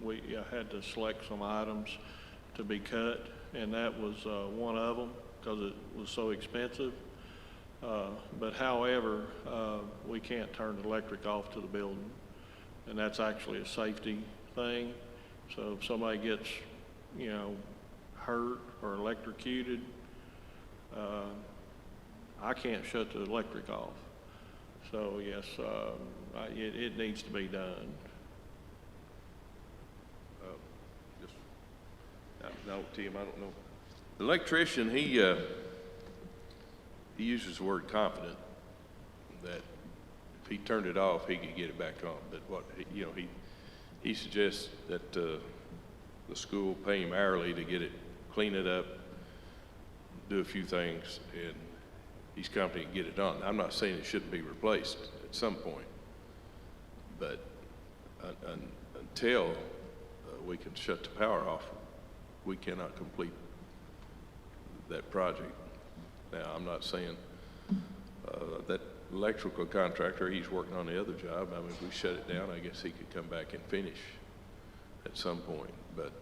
we had to select some items to be cut, and that was one of them because it was so expensive. But however, we can't turn the electric off to the building, and that's actually a safety thing. So if somebody gets, hurt or electrocuted, I can't shut the electric off. So yes, it needs to be done. No, Tim, I don't know. The electrician, he uses the word confident that if he turned it off, he could get it back on. But he suggests that the school pay him hourly to get it, clean it up, do a few things, and he's confident he can get it done. I'm not saying it shouldn't be replaced at some point, but until we can shut the power off, we cannot complete that project. Now, I'm not saying that electrical contractor, he's working on the other job. I mean, if we shut it down, I guess he could come back and finish at some point. But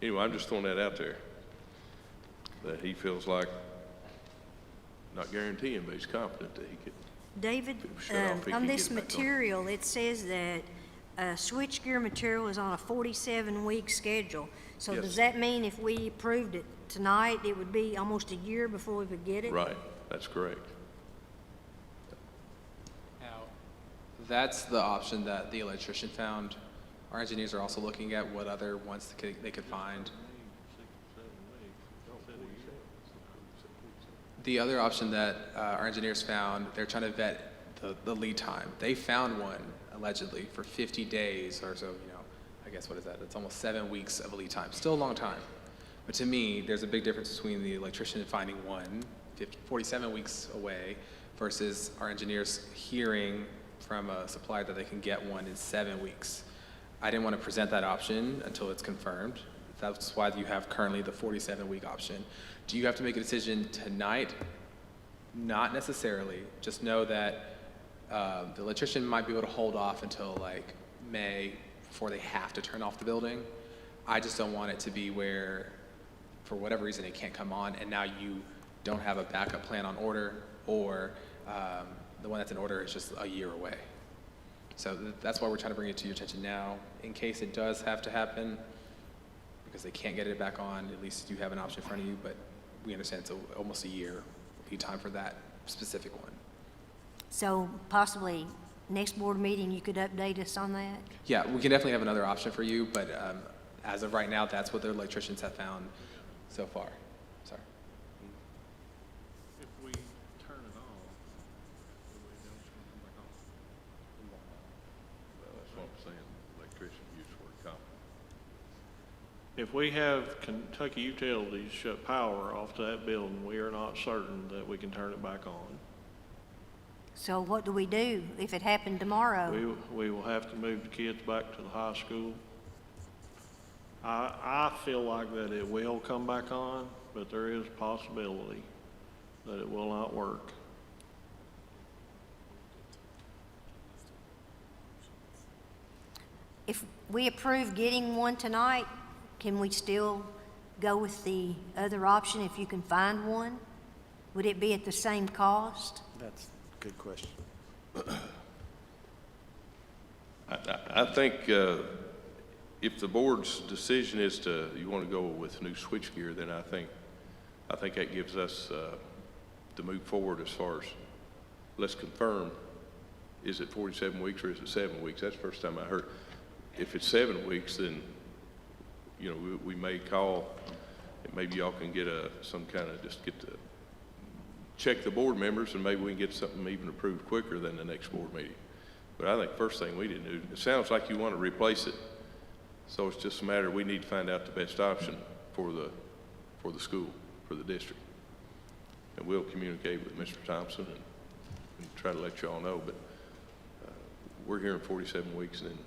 anyway, I'm just throwing that out there, that he feels like, not guaranteeing, but he's confident that he could. David, Shut off, he on can this get it back on. material, it says that switchgear material is on a 47-week schedule. So Yes. does that mean if we approved it tonight, it would be almost a year before we would get it? Right, that's correct. Now, that's the option that the electrician found. Our engineers are also looking at what other ones they could find. The other option that our engineers found, they're trying to vet the lead time. They found one allegedly for 50 days or so, I guess what is that? It's almost 7 weeks of a lead time. Still a long time. But to me, there's a big difference between the electrician finding one 47 weeks away versus our engineers hearing from a supplier that they can get one in 7 weeks. I didn't want to present that option until it's confirmed. That's why you have currently the 47-week option. Do you have to make a decision tonight? Not necessarily. Just know that the electrician might be able to hold off until like May before they have to turn off the building. I just don't want it to be where, for whatever reason, it can't come on, and now you don't have a backup plan on order, or the one that's in order is just a year away. So that's why we're trying to bring it to your attention now, in case it does have to happen, because they can't get it back on. At least you have an option in front of you, but we understand it's almost a year lead time for that specific one. So possibly next board meeting, you could update us on that? Yeah, we can definitely have another option for you, but as of right now, that's what the electricians have found so far. sorry. If we turn it on, the windows will come back on. Well, that's what I'm saying, electrician use word common. If we have Kentucky Utilities shut power off to that building, we are not certain that we can turn it back on. So what do we do if it happened tomorrow? We will have to move the kids back to the high school. I feel like that it will come back on, but there is a possibility that it will not work. If we approve getting one tonight, can we still go with the other option if you can find one? Would it be at the same cost? That's a good question. I think if the board's decision is you want to go with new switchgear, then I think that gives us to move forward as far as, let's confirm, is it 47 weeks or is it 7 weeks? That's the first time I heard. If it's 7 weeks, then, you know, we may call, and maybe y'all can get some kind of, just get to check the board members, and maybe we can get something even approved quicker than the next board meeting. But I think first thing we need to do, it sounds like you want to replace it, so it's just a matter, we need to find out the best option for the school, for the district. And we'll communicate with Mr. Thompson and try to let you all know, but we're hearing 47 weeks, and then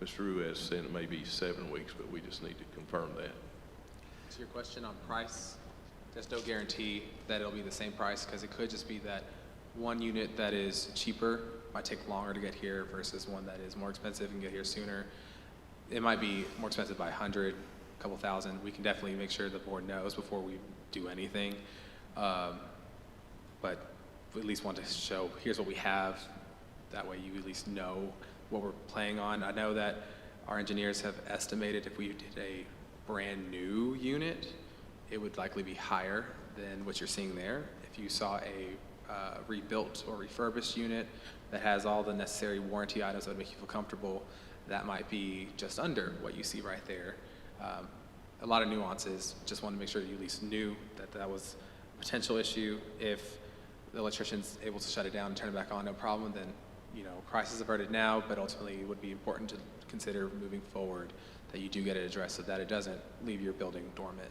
Mr. Ruiz saying it may be 7 weeks, but we just need to confirm that. To your question on price, there's no guarantee that it'll be the same price, because it could just be that one unit that is cheaper might take longer to get here versus one that is more expensive and get here sooner. It might be more expensive by 100, a couple thousand. We can definitely make sure the board knows before we do anything. But we at least want to show, here's what we have. That way you at least know what we're playing on. I know that our engineers have estimated if we did a brand new unit, it would likely be higher than what you're seeing there. If you saw a rebuilt or refurbished unit that has all the necessary warranty items that would make you feel comfortable, that might be just under what you see right there. A lot of nuances. Just want to make sure you at least knew that that was a potential issue. If the electrician's able to shut it down and turn it back on, no problem, then, you know, crisis averted now, but ultimately it would be important to consider moving forward that you do get it addressed so that it doesn't leave your building dormant.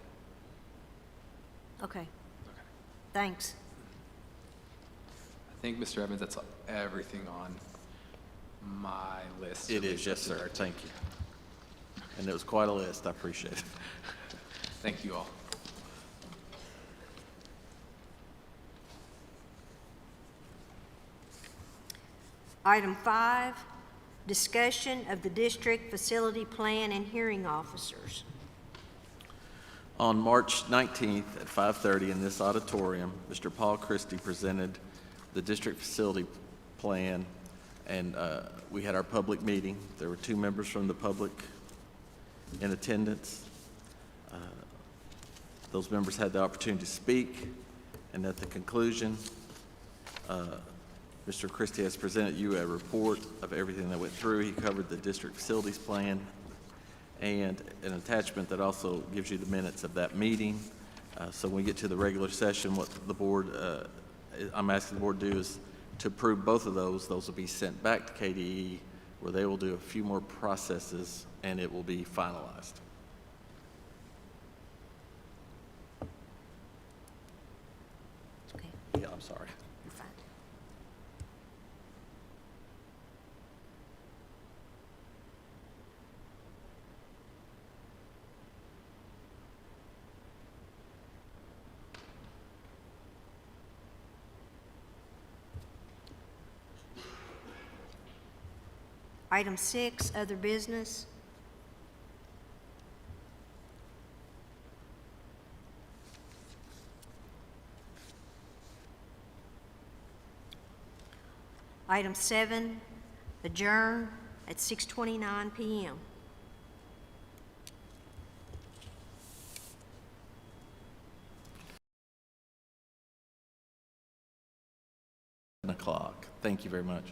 Okay. Thanks. I think, Mr. Evans, that's everything on my list. It is, yes, sir. Thank you. And it was quite a list. I appreciate it. Thank you all. Item 5, discussion of the district facility plan and hearing officers. On March 19th at 5:30 in this auditorium, Mr. Paul Christie presented the district facility plan, and we had our public meeting. There were 2 members from the public in attendance. Those members had the opportunity to speak, and at the conclusion, Mr. Christie has presented you a report of everything that went through. He covered the district facilities plan and an attachment that also gives you the minutes of that meeting. So when we get to the regular session, what the board, I'm asking the board to do is to approve both of those. Those will be sent back to KDE, where they will do a few more processes, and it will be finalized. Okay, Yeah, I'm sorry. you're fine. Item 6, other business. Item 7, adjourn at 6:29 PM. O'clock. Thank you very much.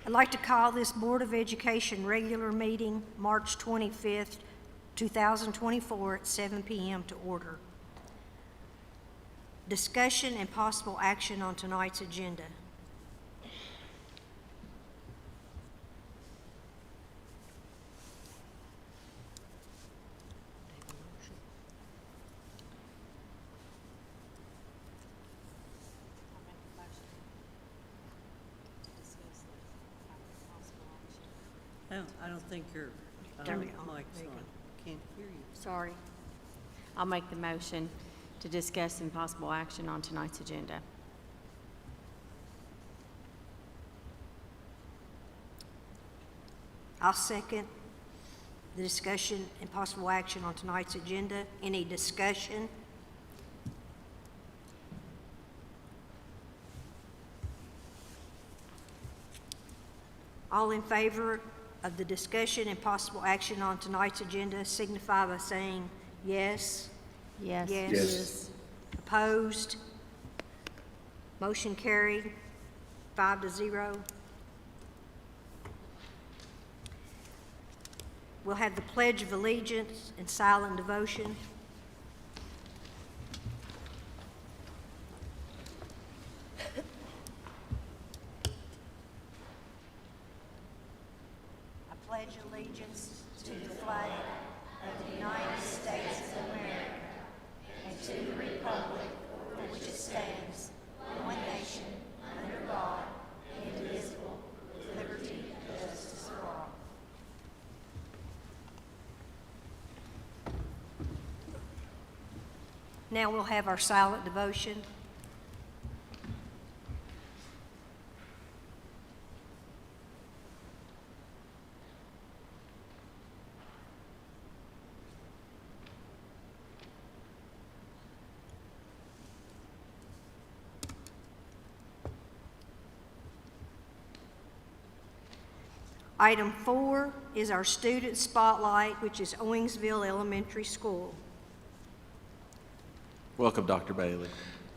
I'd like to call this Board of Education regular meeting, March 25th, 2024, at 7 p.m. to order. Discussion and possible action on tonight's agenda. I don't think your Turn it on. mic's There you on. go. Can't hear you. Sorry. I'll make the motion to discuss and possible action on tonight's agenda. I'll second the discussion and possible action on tonight's agenda. Any discussion? All in favor of the discussion and possible action on tonight's agenda signify by saying yes. Yes. Yes. Opposed? Motion carried, 5-0. We'll have the Pledge of Allegiance and silent devotion. I pledge allegiance to the flag of the United States of America and to the republic for which it stands, one nation, under God, indivisible, with liberty and justice for all. Now we'll have our silent devotion. Item 4 is our student spotlight, which is Owingsville Elementary School. Welcome, Dr. Bailey.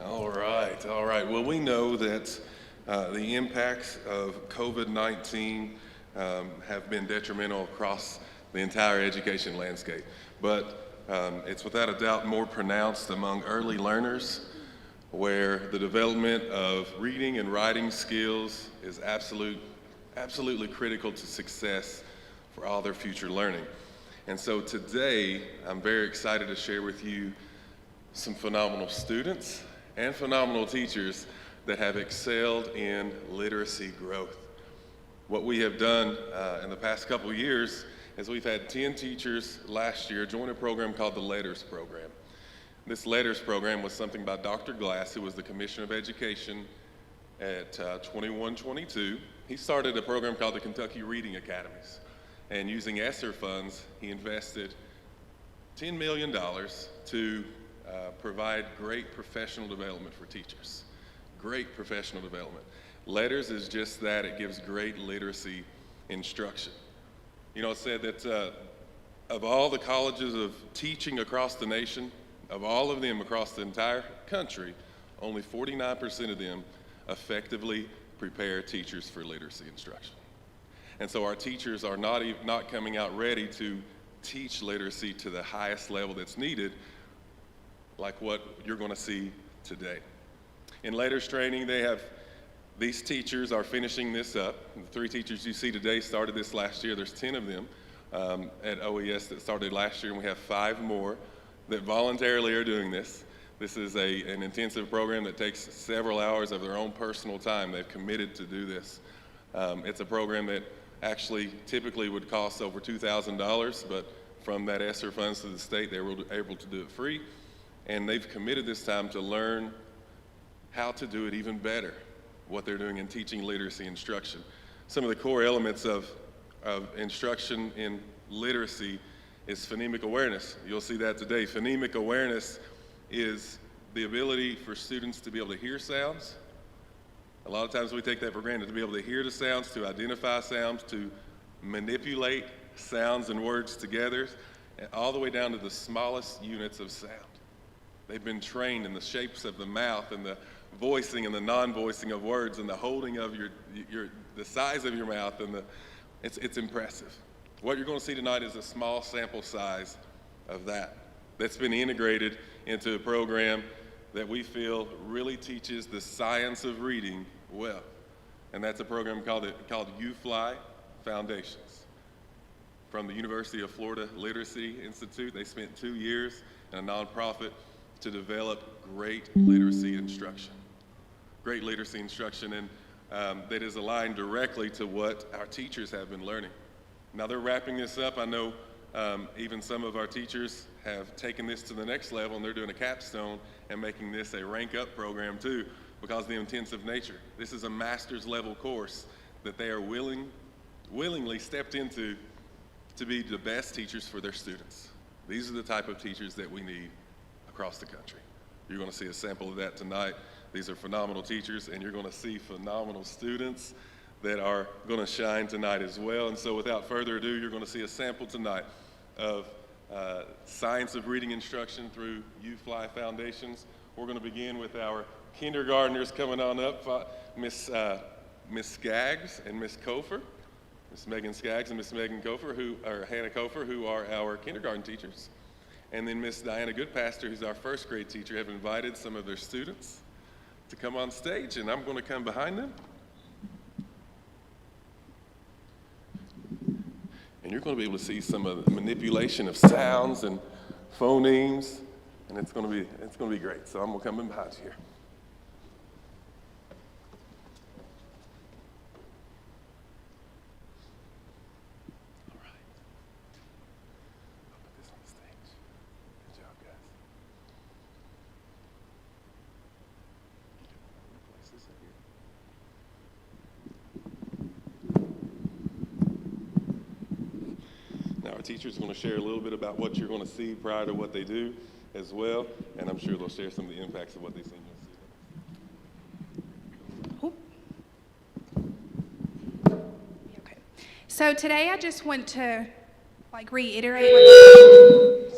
All right, all right. Well, we know that the impacts of COVID-19 have been detrimental across the entire education landscape, but it's without a doubt more pronounced among early learners, where the development of reading and writing skills is absolutely critical to success for all their future learning. And so today, I'm very excited to share with you some phenomenal students and phenomenal teachers that have excelled in literacy growth. What we have done in the past couple of years is we've had 10 teachers last year join a program called the LETTERS program. This LETTERS program was something by Dr. Glass, who was the Commissioner of Education at 21-22. He started a program called the Kentucky Reading Academies. And using ESSER funds, he invested $10 million to provide great professional development for teachers. Great professional development. LETTERS is just that. It gives great literacy instruction. You know, it's said that of all the colleges of teaching across the nation, of all of them across the entire country, only 49% of them effectively prepare teachers for literacy instruction. And so our teachers are not coming out ready to teach literacy to the highest level that's needed, like what you're going to see today. In LETTERS training, these teachers are finishing this up. The 3 teachers you see today started this last year. There's 10 of them at OES that started last year, and we have 5 more that voluntarily are doing this. This is an intensive program that takes several hours of their own personal time. They've committed to do this. It's a program that actually typically would cost over $2,000, but from that ESSER funds to the state, they were able to do it free. And they've committed this time to learn how to do it even better, what they're doing in teaching literacy instruction. Some of the core elements of instruction in literacy is phonemic awareness. You'll see that today. Phonemic awareness is the ability for students to be able to hear sounds. A lot of times we take that for granted, to be able to hear the sounds, to identify sounds, to manipulate sounds and words together, all the way down to the smallest units of sound. They've been trained in the shapes of the mouth and the voicing and the non-voicing of words and the holding of the size of your mouth, and it's impressive. What you're going to see tonight is a small sample size of that's been integrated into a program that we feel really teaches the science of reading well. And that's a program called UFly Foundations. From the University of Florida Literacy Institute, they spent 2 years in a nonprofit to develop great literacy instruction. Great literacy instruction, and that is aligned directly to what our teachers have been learning. Now they're wrapping this up. I know even some of our teachers have taken this to the next level, and they're doing a capstone and making this a rank up program too, because of the intensive nature. This is a master's level course that they are willingly stepped into to be the best teachers for their students. These are the type of teachers that we need across the country. You're going to see a sample of that tonight. These are phenomenal teachers, and you're going to see phenomenal students that are going to shine tonight as well. And so without further ado, you're going to see a sample tonight of science of reading instruction through UFly Foundations. We're going to begin with our kindergartners coming on up, Miss Skaggs and Miss Kofer. Miss Megan Skaggs and Miss Megan Kofer, Hannah Kofer, who are our kindergarten teachers. And then Miss Diana Goodpaster, who's our first grade teacher, have invited some of their students to come on stage, and I'm going to come behind them. And you're going to be able to see some of the manipulation of sounds and phonemes, and it's going to be great. So I'm going to come in behind you here. All right. I'll put this on the stage. Good job, guys. Place this in here. Now our teachers are going to share a little bit about what you're going to see prior to what they do as well, and I'm sure they'll share some of the impacts of what they see. Okay. So today I just want to reiterate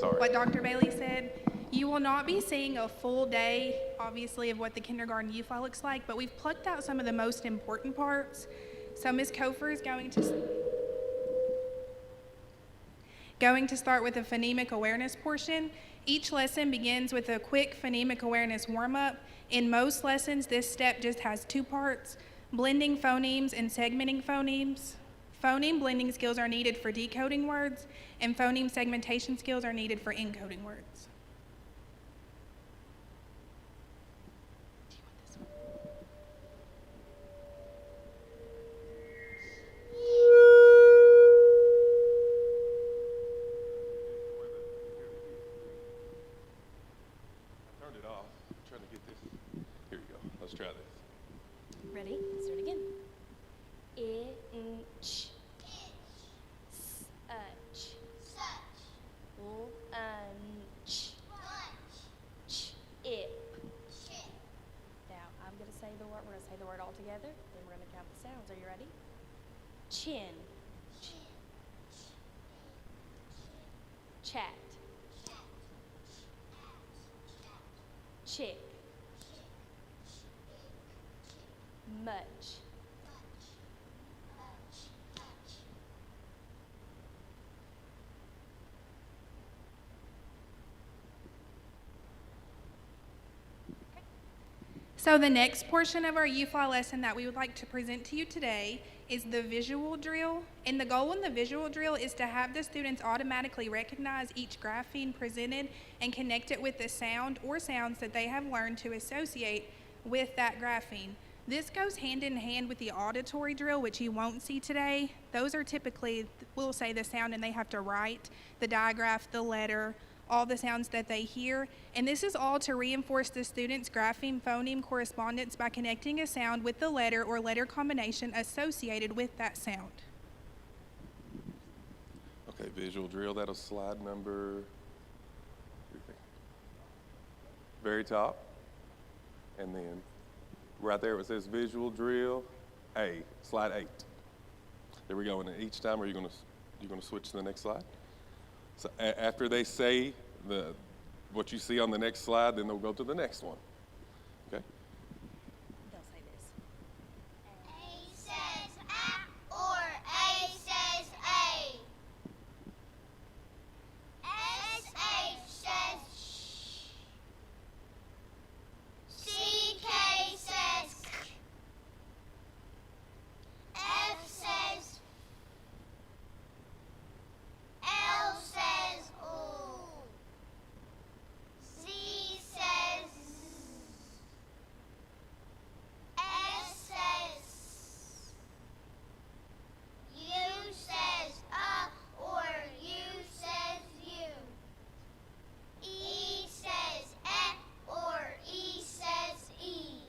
what Dr. Bailey said. You will not be seeing a full day, obviously, of what the kindergarten UFly looks like, but we've plucked out some of the most important parts. So Ms. Kofer is going to start with a phonemic awareness portion. Each lesson begins with a quick phonemic awareness warm-up. In most lessons, this step just has 2 parts: blending phonemes and segmenting phonemes. Phoneme blending skills are needed for decoding words, and phoneme segmentation skills are needed for encoding words. Let's try this. Ready? Let's do it again. Ch. Such. Lunch. Ch. Ip. Now, I'm going to say the word. We're going to say the word all together. Then we're going to count the sounds. Are you ready? Chin. Chat. Chick. Much. So the next portion of our UFly lesson that we would like to present to you today is the visual drill. And the goal in the visual drill is to have the students automatically recognize each grapheme presented and connect it with the sound or sounds that they have learned to associate with that grapheme. This goes hand in hand with the auditory drill, which you won't see today. Those are typically, we'll say the sound, and they have to write the digraph, the letter, all the sounds that they hear. And this is all to reinforce the students' grapheme-phoneme correspondence by connecting a sound with the letter or letter combination associated with that sound. Okay, visual drill, that'll slide number, very top, and then right there it says visual drill A, slide 8. There we go, and each time you're gonna switch to the next slide. So after they say the what you see on the next slide, then they'll go to the next one. Okay? They'll say this. A says A or A says A. SH says sh. CK says k. F says L says ooh. Z says z. S says U says or U says U. E says or E says E.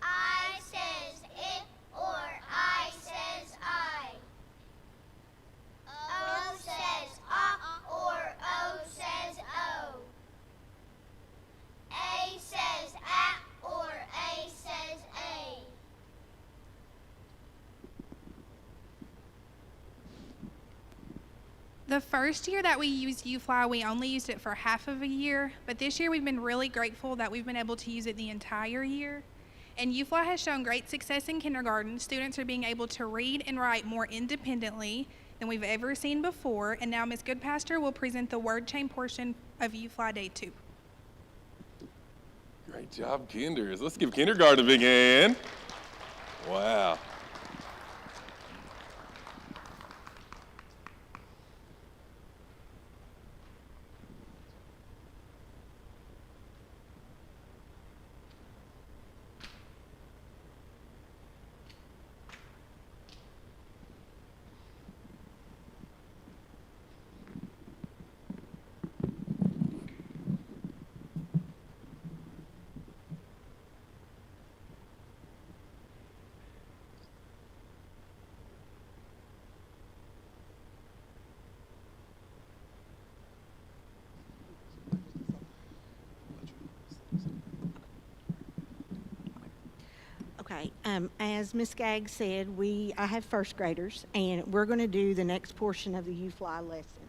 I says it or I says I. O says or O says O. A says or A says A. The first year that we used UFly, we only used it for half of a year, but this year we've been really grateful that we've been able to use it the entire year. And UFly has shown great success in kindergarten. Students are being able to read and write more independently than we've ever seen before. And now Ms. Goodpaster will present the word chain portion of UFly Day 2. Great job, kinders. Let's give kindergarten a big hand. Wow. Okay, as Ms. Gagg said, I have first graders, and we're going to do the next portion of the UFly lesson.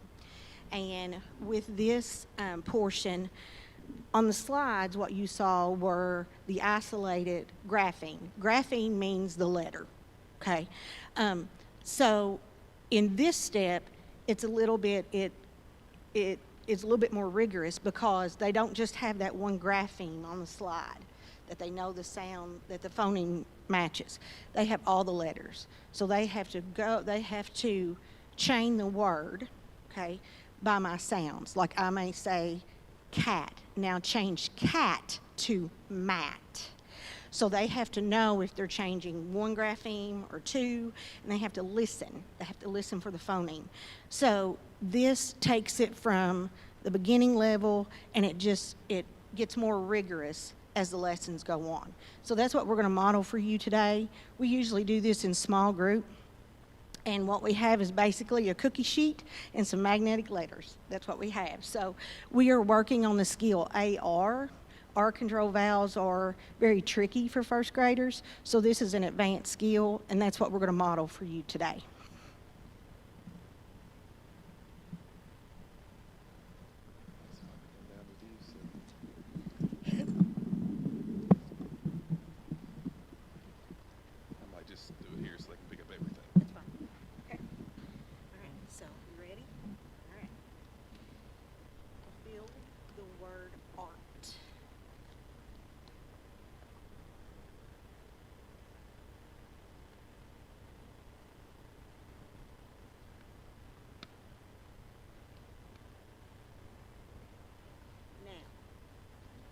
And with this portion, on the slides, what you saw were the isolated grapheme. Grapheme means the letter, okay? So in this step, it's a little bit, it's a little bit more rigorous because they don't just have that one grapheme on the slide that they know the sound, that the phoneme matches. They have all the letters. So they have to chain the word, okay, by my sounds. Like I may say cat, now change cat to mat. So they have to know if they're changing one grapheme or two, and they have to listen. They have to listen for the phoneme. So this takes it from the beginning level, and it gets more rigorous as the lessons go on. So that's what we're going to model for you today. We usually do this in small group, and what we have is basically a cookie sheet and some magnetic letters. That's what we have. So we are working on the skill AR. R control vowels are very tricky for first graders, so this is an advanced skill, and that's what we're going to model for you today.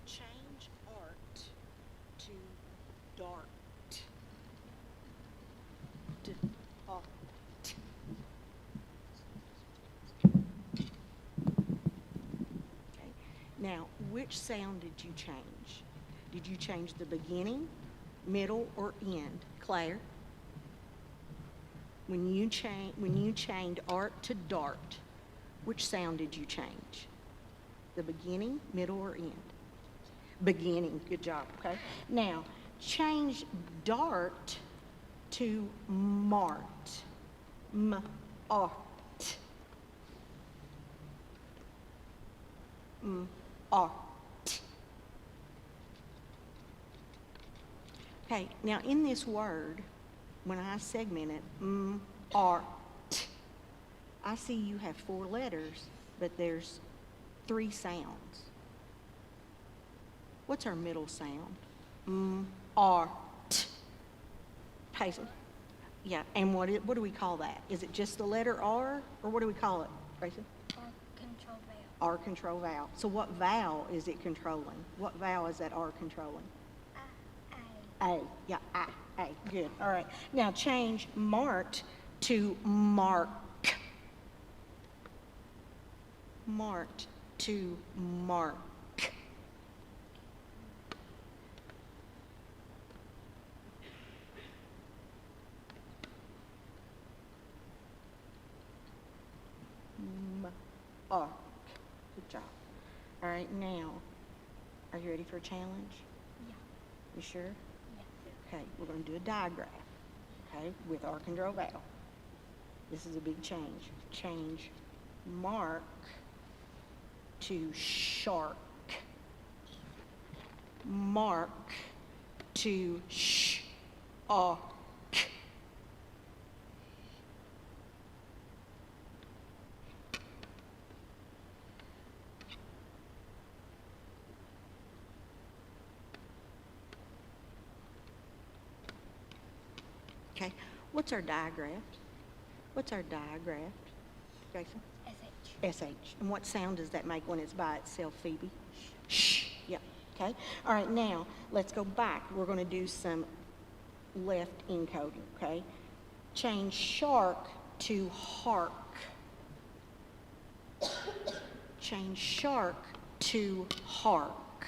Change art to dart. Art. Okay. Now, which sound did you change? Did you change the beginning, middle, or end? Claire? When you chained art to dart, which sound did you change? The beginning, middle, or end? Beginning. Good job. Okay. Now, change dart to mart. M-art. art. Okay, now in this word, when I segment it, art, I see you have 4 letters, but there's 3 sounds. What's our middle sound? Art. Paisley? Yeah, and what do we call that? Is it just the letter R, or what do we call it, Tracy? Control vowel. R control vowel. So what vowel is it controlling? What vowel is that R controlling? A. Yeah, A. Good. All right. Now change marked to mark. Marked to mark. Mark. Good job. All right, now, are you ready for a challenge? Yeah. You sure? Yeah. Okay, we're going to do a diagram, okay, with R control vowel. This is a big change. Change mark to shark. Mark to ark. Okay, what's our digraph? What's our digraph, Jason? SH. And what sound does that make when it's by itself, Phoebe? Shh. Yeah, okay. All right, now, let's go back. We're going to do some left encoding, okay? Change shark to hark. Change shark to hark.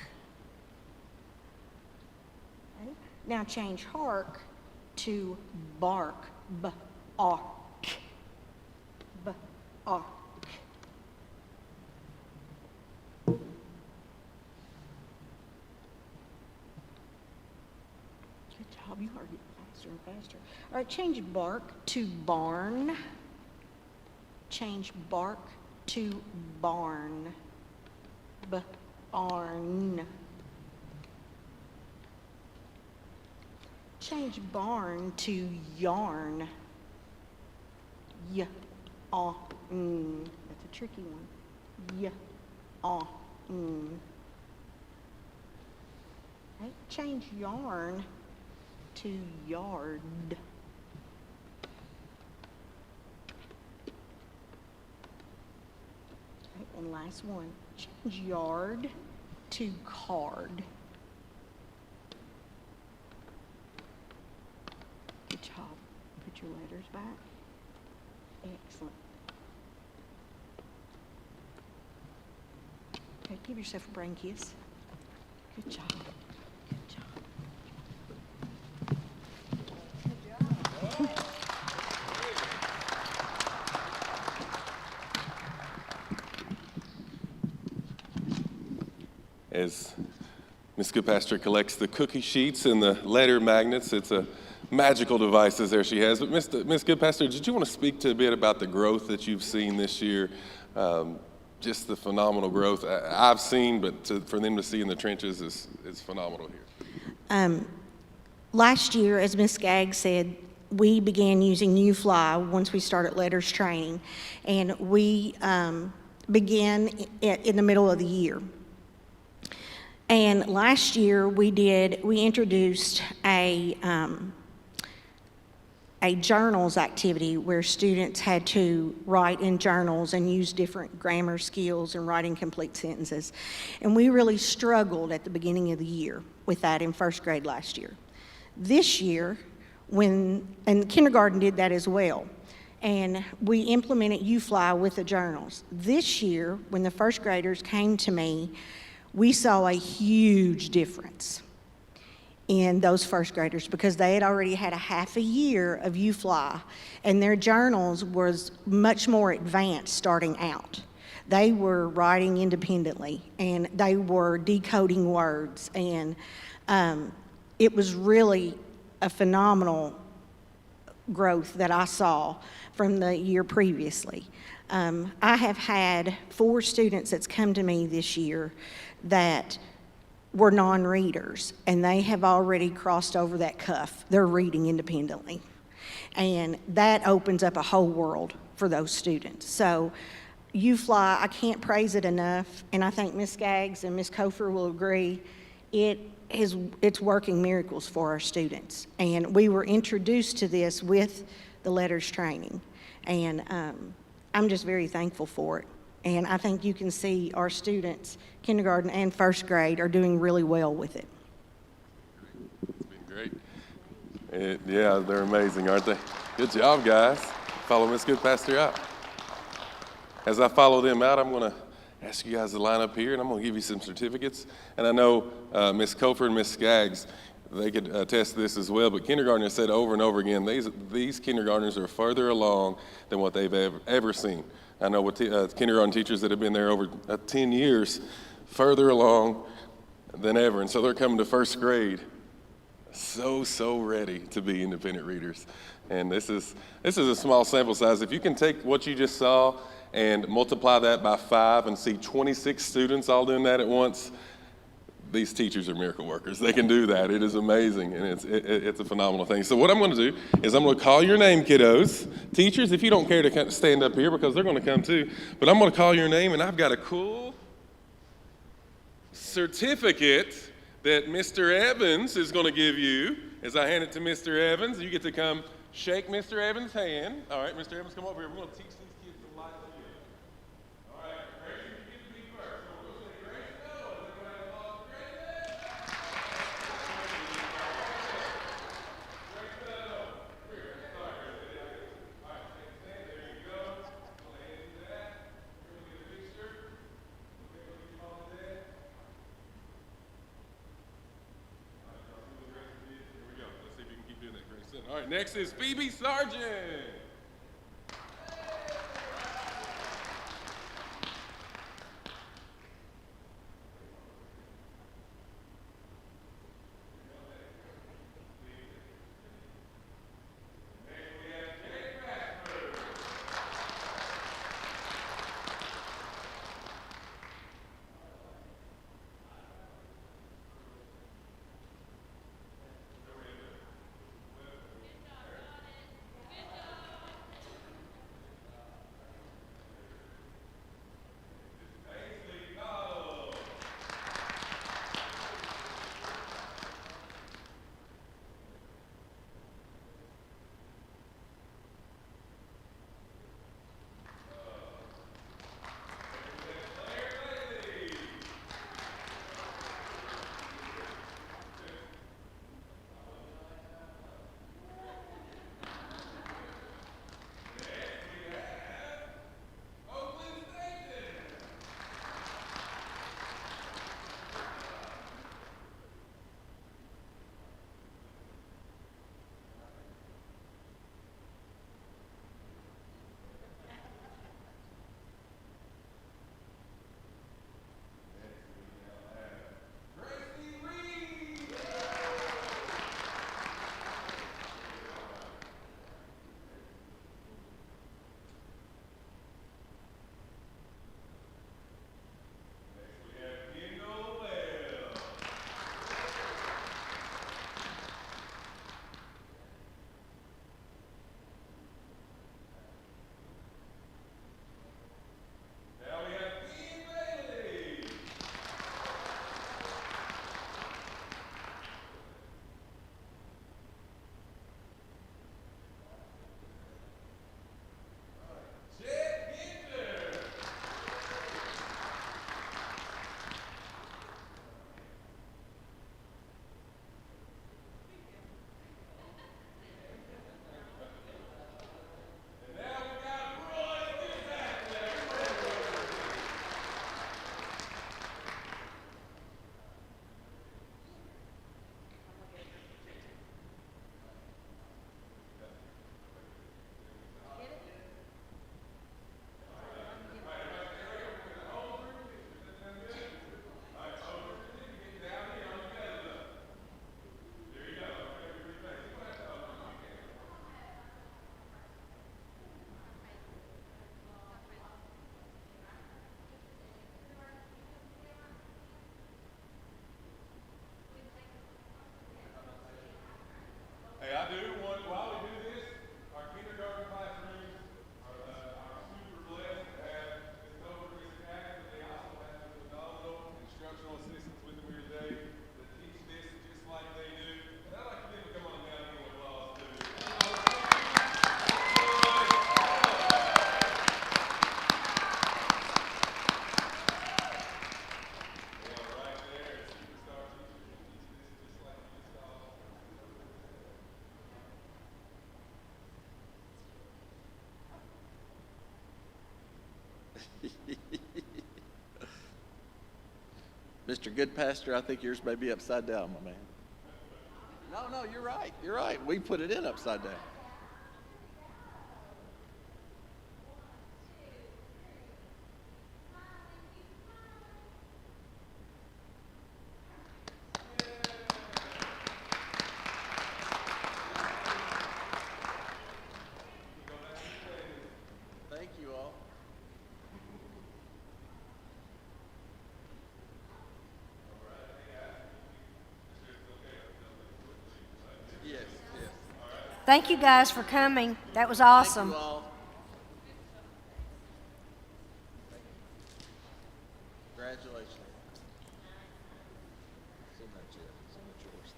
Okay? Now change hark to bark. B-ark. B-ark. Good job. You are getting faster and faster. All right, change bark to barn. Change bark to barn. Barn. Change barn to yarn. That's a tricky one. Right? Change yarn to yard. Right, and last one. Change yard to card. Good job. Put your letters back. Excellent. Okay, give yourself a brain kiss. Good job. Good job. As Ms. Goodpaster collects the cookie sheets and the letter magnets, it's a magical devices there she has. But Ms. Goodpaster, did you want to speak to a bit about the growth that you've seen this year? Just the phenomenal growth I've seen, but for them to see in the trenches is phenomenal here. Last year, as Ms. Gagg said, we began using UFly once we started letters training, and we began in the middle of the year. And last year, we introduced a journals activity where students had to write in journals and use different grammar skills and writing complete sentences. And we really struggled at the beginning of the year with that in first grade last year. This year, and kindergarten did that as well, and we implemented UFly with the journals. This year, when the first graders came to me, we saw a huge difference in those first graders because they had already had a half a year of UFly, and their journals was much more advanced starting out. They were writing independently, and they were decoding words, and it was really a phenomenal growth that I saw from the year previously. I have had 4 students that's come to me this year that were non-readers, and they have already crossed over that cuff. They're reading independently. And that opens up a whole world for those students. So UFly, I can't praise it enough, and I think Ms. Skaggs and Ms. Kofer will agree, it's working miracles for our students. And we were introduced to this with the letters training. And I'm just very thankful for it. And I think you can see our students, kindergarten and first grade, are doing really well with it. It's been great. Yeah, they're amazing, aren't they? Good job, guys. Follow Miss Goodpaster out. As I follow them out, I'm going to ask you guys to line up here, and I'm going to give you some certificates. And I know Miss Kofer and Miss Skaggs, they could attest to this as well, but kindergartners said over and over again, these kindergartners are further along than what they've ever seen. I know what kindergarten teachers that have been there over 10 years, further along than ever. And so they're coming to first grade so ready to be independent readers. And this is a small sample size. If you can take what you just saw and multiply that by 5 and see 26 students all doing that at once, these teachers are miracle workers. They can do that. It is amazing, and it's a phenomenal thing. So what I'm going to do is I'm going to call your name, kiddos. Teachers, if you don't care to stand up here because they're going to come too, but I'm going to call your name, and I've got a cool certificate that Mr. Evans is going to give you. As I hand it to Mr. Evans, you get to come shake Mr. Evans' hand. All right, Mr. Evans, come over here. We're going to teach these kids some life skills. All right, Grace, you give me first. So we'll say, Grace, go. And then we're going to call Grace. Grace, go. Here, sorry, Grace. All right, take a stand. There you go. We'll hand you that. We're going to get a picture. Okay, what do you call that? All right, y'all see what Grace did? Here we go. Let's see if you can keep doing that, Grace. All right, next is Phoebe Sargent. Mr. Goodpasture, I think yours may be upside down, my man. No, you're right. You're right. We put it in upside down. Thank you all. Yes, yes. Thank you guys for coming. That was awesome. Thank you all. Congratulations. So much, yeah. So much yours.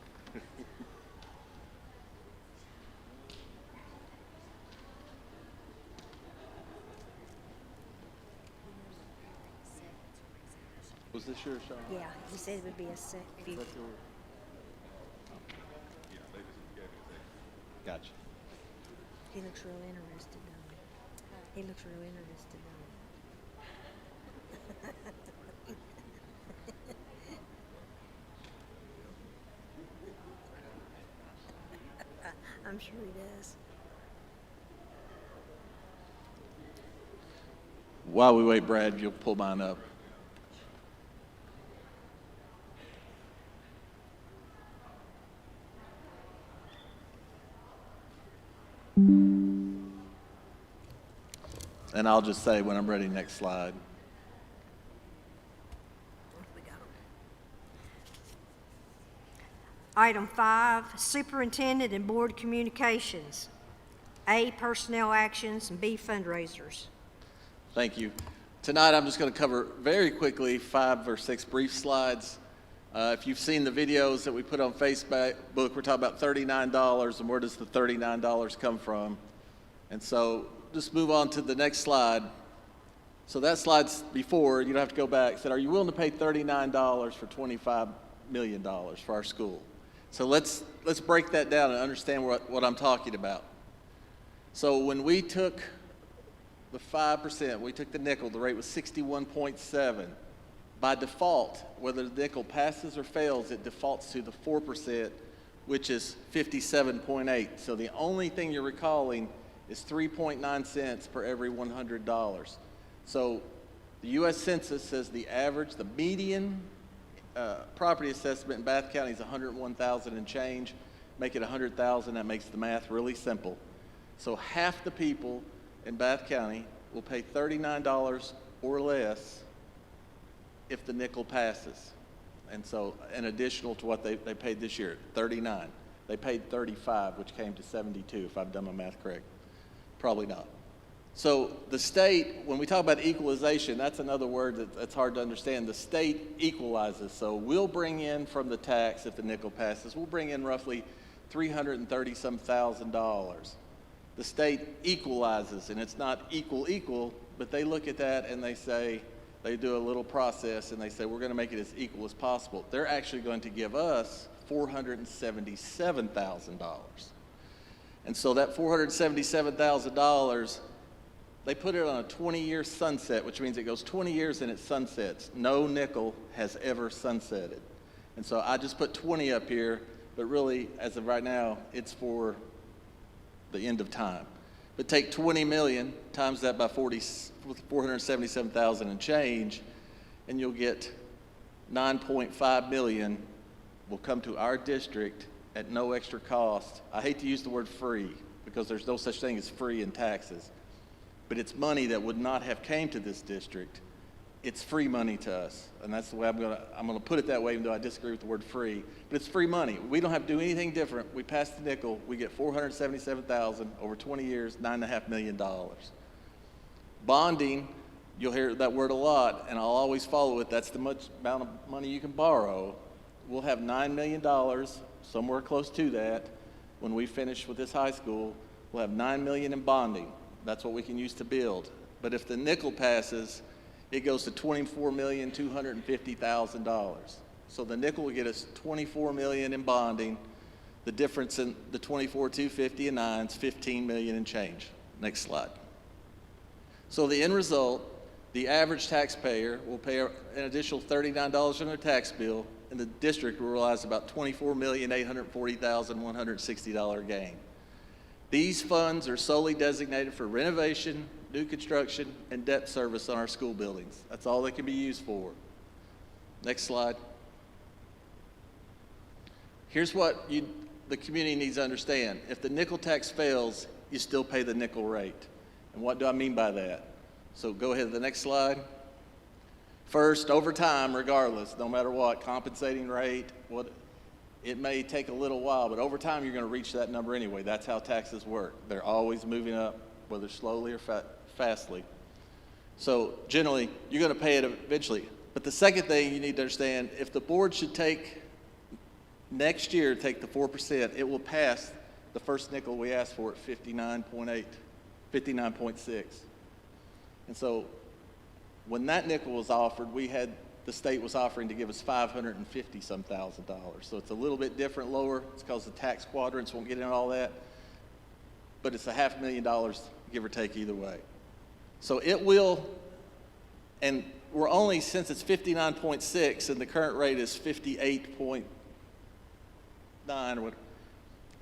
Was this yours, Sean? Yeah, he said it would be a few. That's yours. Gotcha. He looks real interested though. He looks real interested though. I'm sure he does. While we wait, Brad, you'll pull mine up. And I'll just say when I'm ready, next slide. Item 5, Superintendent and Board Communications. A, personnel actions, and B, fundraisers. Thank you. Tonight, I'm just going to cover very quickly 5 or 6 brief slides. If you've seen the videos that we put on Facebook, we're talking about $39, and where does the $39 come from? And so just move on to the next slide. So that slide's before, you don't have to go back, said, are you willing to pay $39 for $25 million for our school? So let's break that down and understand what I'm talking about. So when we took the 5%, we took the nickel, the rate was 61.7. By default, whether the nickel passes or fails, it defaults to the 4%, which is 57.8. So the only thing you're recalling is 3.9 cents per every $100. So the U.S. Census says the average, the median property assessment in Bath County is $101,000 and change. Make it $100,000, that makes the math really simple. So half the people in Bath County will pay $39 or less if the nickel passes. And so, an additional to what they paid this year, 39. They paid 35, which came to 72, if I've done my math correct. Probably not. So the state, when we talk about equalization, that's another word that's hard to understand. The state equalizes. So we'll bring in from the tax, if the nickel passes, we'll bring in roughly $330-some thousand. The state equalizes, and it's not equal, but they look at that and they say, they do a little process and they say, we're going to make it as equal as possible. They're actually going to give us $477,000. And so that $477,000, they put it on a 20-year sunset, which means it goes 20 years and it sunsets. No nickel has ever sunsetted. And so I just put 20 up here, but really, as of right now, it's for the end of time. But take 20 million, times that by 477,000 and change, and you'll get 9.5 million will come to our district at no extra cost. I hate to use the word free because there's no such thing as free in taxes, but it's money that would not have came to this district. It's free money to us, and that's the way I'm gonna put it that way, even though I disagree with the word free. But it's free money. We don't have to do anything different. We pass the nickel. We get $477,000 over 20 years, $9.5 million. Bonding, you'll hear that word a lot, and I'll always follow it. That's the much amount of money you can borrow. We'll have $9 million, somewhere close to that, when we finish with this high school. We'll have $9 million in bonding. That's what we can use to build. But if the nickel passes, it goes to $24,250,000. So the nickel will get us $24 million in bonding. The difference in the $24,250 and 9 is $15 million in change. Next slide. So the end result, the average taxpayer will pay an additional $39 on their tax bill, and the district will realize about $24,840,160 gain. These funds are solely designated for renovation, new construction, and debt service on our school buildings. That's all they can be used for. Next slide. Here's what the community needs to understand. If the nickel tax fails, you still pay the nickel rate. And what do I mean by that? So go ahead to the next slide. First, over time, regardless, no matter what, compensating rate, it may take a little while, but over time you're going to reach that number anyway. That's how taxes work. They're always moving up, whether slowly or fastly. So generally, you're going to pay it eventually. But the second thing you need to understand, if the board should next year take the 4%, it will pass the first nickel we asked for at 59.6. And so when that nickel was offered, the state was offering to give us $550-some thousand. So it's a little bit different, lower. It's because the tax quadrants won't get in all that. But it's $500,000, give or take, either way. So it will, and we're only, since it's 59.6 and the current rate is 58.9 or what,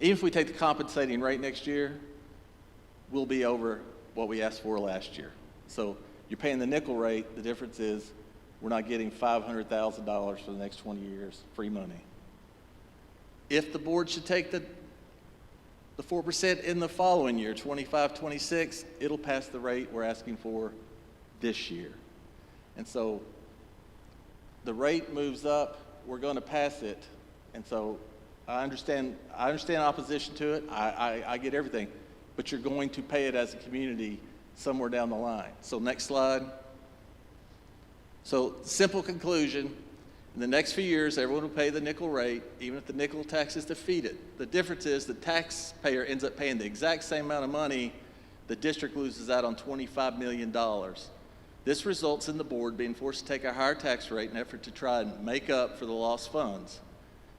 even if we take the compensating rate next year, we'll be over what we asked for last year. So you're paying the nickel rate. The difference is we're not getting $500,000 for the next 20 years, free money. If the board should take the 4% in the following year, 25, 26, it'll pass the rate we're asking for this year. And so the rate moves up, we're going to pass it. And so I understand opposition to it. I get everything. But you're going to pay it as a community somewhere down the line. So next slide. So simple conclusion, in the next few years, everyone will pay the nickel rate, even if the nickel tax is defeated. The difference is the taxpayer ends up paying the exact same amount of money. The district loses out on $25 million. This results in the board being forced to take a higher tax rate in an effort to try and make up for the lost funds.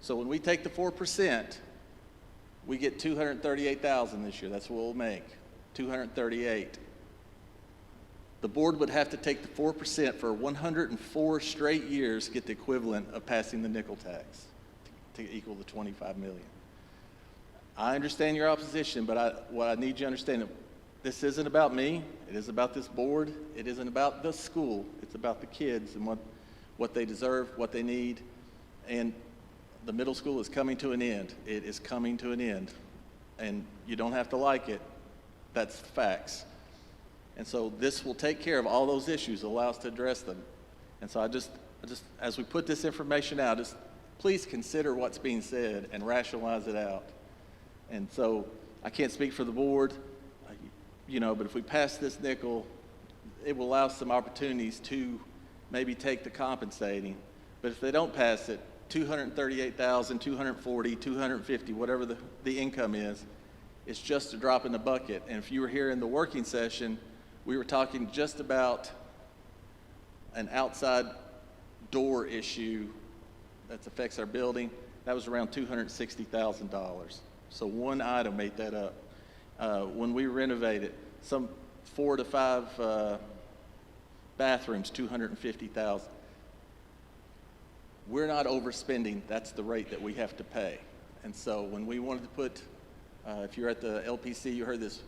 So when we take the 4%, we get $238,000 this year. That's what we'll make, $238,000. The board would have to take the 4% for 104 straight years to get the equivalent of passing the nickel tax to equal the $25 million. I understand your opposition, but what I need you to understand, this isn't about me. It is about this board. It isn't about the school. It's about the kids and what they deserve, what they need. And the middle school is coming to an end. It is coming to an end. And you don't have to like it. That's facts. And so this will take care of all those issues, allow us to address them. And so I just, as we put this information out, just please consider what's being said and rationalize it out. And so I can't speak for the board, but if we pass this nickel, it will allow some opportunities to maybe take the compensating. But if they don't pass it, $238,000, $240,000, $250,000, whatever the income is, it's just a drop in the bucket. And if you were here in the working session, we were talking just about an outside door issue that affects our building. That was around $260,000. So one item made that up. When we renovated, some 4 to 5 bathrooms, $250,000. We're not overspending. That's the rate that we have to pay. And so when we wanted to put, if you're at the LPC, you heard this,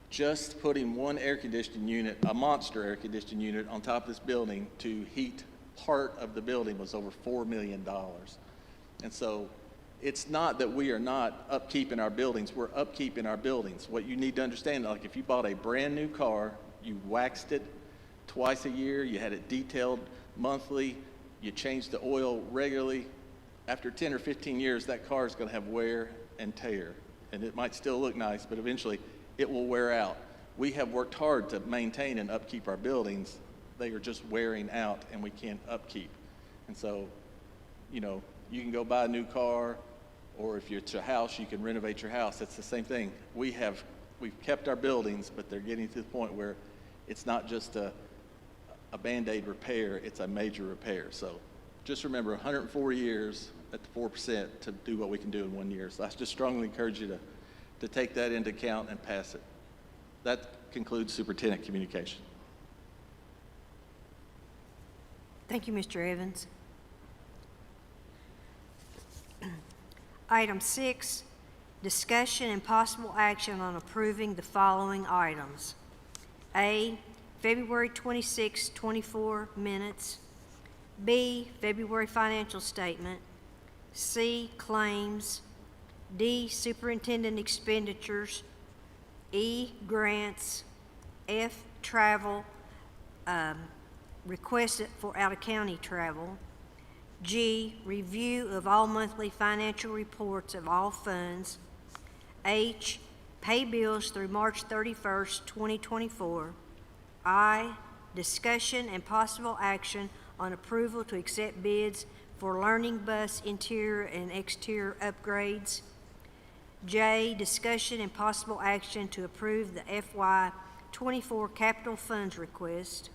just putting one air conditioning unit, a monster air conditioning unit on top of this building to heat part of the building was over $4 million. And so it's not that we are not upkeeping our buildings, we're upkeeping our buildings. What you need to understand, like if you bought a brand new car, you waxed it twice a year, you had it detailed monthly, you changed the oil regularly, after 10 or 15 years, that car is gonna have wear and tear. And it might still look nice, but eventually it will wear out. We have worked hard to maintain and upkeep our buildings. They are just wearing out and we can't upkeep. And so, you can go buy a new car, or if it's a house, you can renovate your house. It's the same thing. We've kept our buildings, but they're getting to the point where it's not just a Band-Aid repair, it's a major repair. So just remember 104 years at the 4% to do what we can do in 1 year. So I just strongly encourage you to take that into account and pass it. That concludes superintendent communication. Thank you, Mr. Evans. Item 6, discussion and possible action on approving the following items. A, February 26, 24 minutes. B, February financial statement. C, claims. D, superintendent expenditures. E, grants. F, travel, requested for out-of-county travel. G, review of all monthly financial reports of all funds. H, pay bills through March 31st, 2024. I, discussion and possible action on approval to accept bids for learning bus interior and exterior upgrades. J, discussion and possible action to approve the FY 24 capital funds request.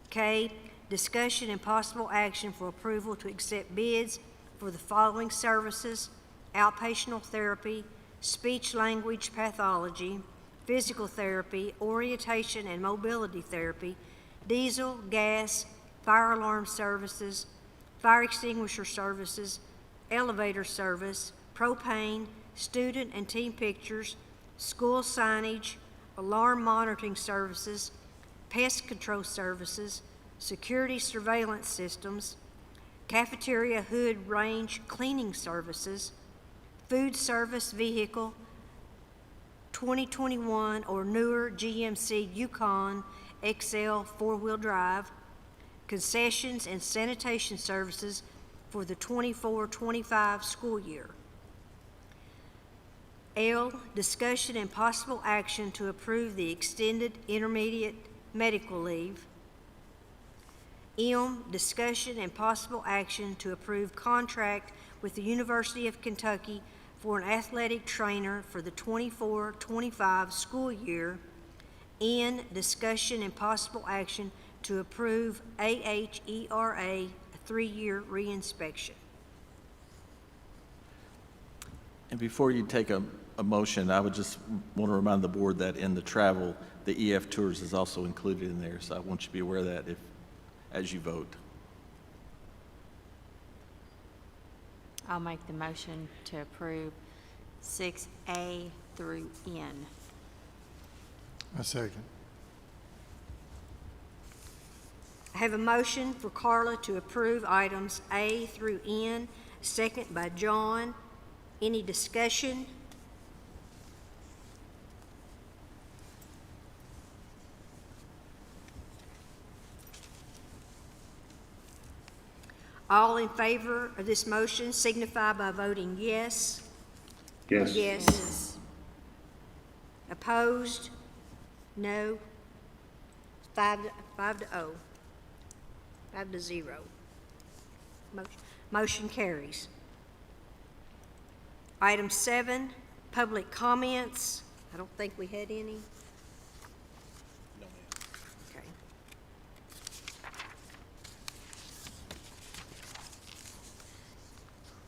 K, discussion and possible action for approval to accept bids for the following services: outpatient therapy, speech-language pathology, physical therapy, orientation and mobility therapy, diesel, gas, fire alarm services, fire extinguisher services, elevator service, propane, student and team pictures, school signage, alarm monitoring services, pest control services, security surveillance systems, cafeteria hood range cleaning services, food service vehicle, 2021 or newer GMC Yukon XL four-wheel drive, concessions and sanitation services for the 24-25 school year. L, discussion and possible action to approve the extended intermediate medical leave. M, discussion and possible action to approve contract with the University of Kentucky for an athletic trainer for the 24-25 school year. N, discussion and possible action to approve AHERA, a 3-year reinspection. And before you take a motion, I would just want to remind the board that in the travel, the EF Tours is also included in there, so I want you to be aware of that as you vote. I'll make the motion to approve 6A through N. A second. I have a motion for Carla to approve items A through N, second by John. Any discussion? All in favor of this motion signify by voting yes. Yes. Yes. Opposed? No. 5 to 0. 5 to 0. Motion carries. Item 7, public comments. I don't think we had any. No, ma'am. Okay.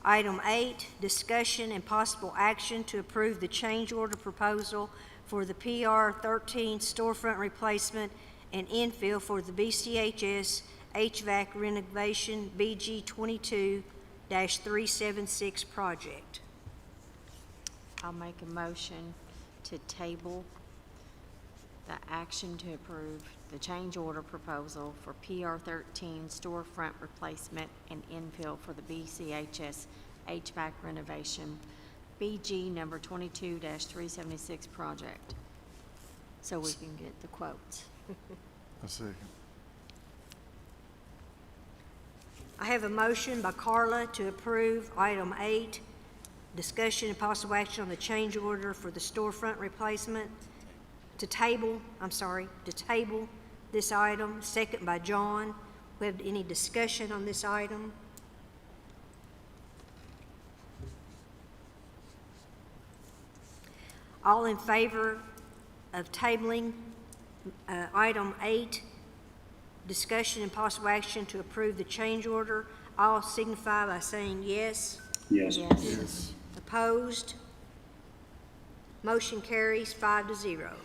Item 8, discussion and possible action to approve the change order proposal for the PR 13 storefront replacement and infill for the BCHS HVAC renovation BG 22-376 project. I'll make a motion to table the action to approve the change order proposal for PR 13 storefront replacement and infill for the BCHS HVAC renovation BG number 22-376 project, so we can get the quotes. A second. I have a motion by Carla to approve item 8, discussion and possible action on the change order for the storefront replacement, to table this item, second by John. We have any discussion on this item? All in favor of tabling item 8, discussion and possible action to approve the change order, all signify by saying yes. Yes. Yes. Opposed? Motion carries 5 to 0.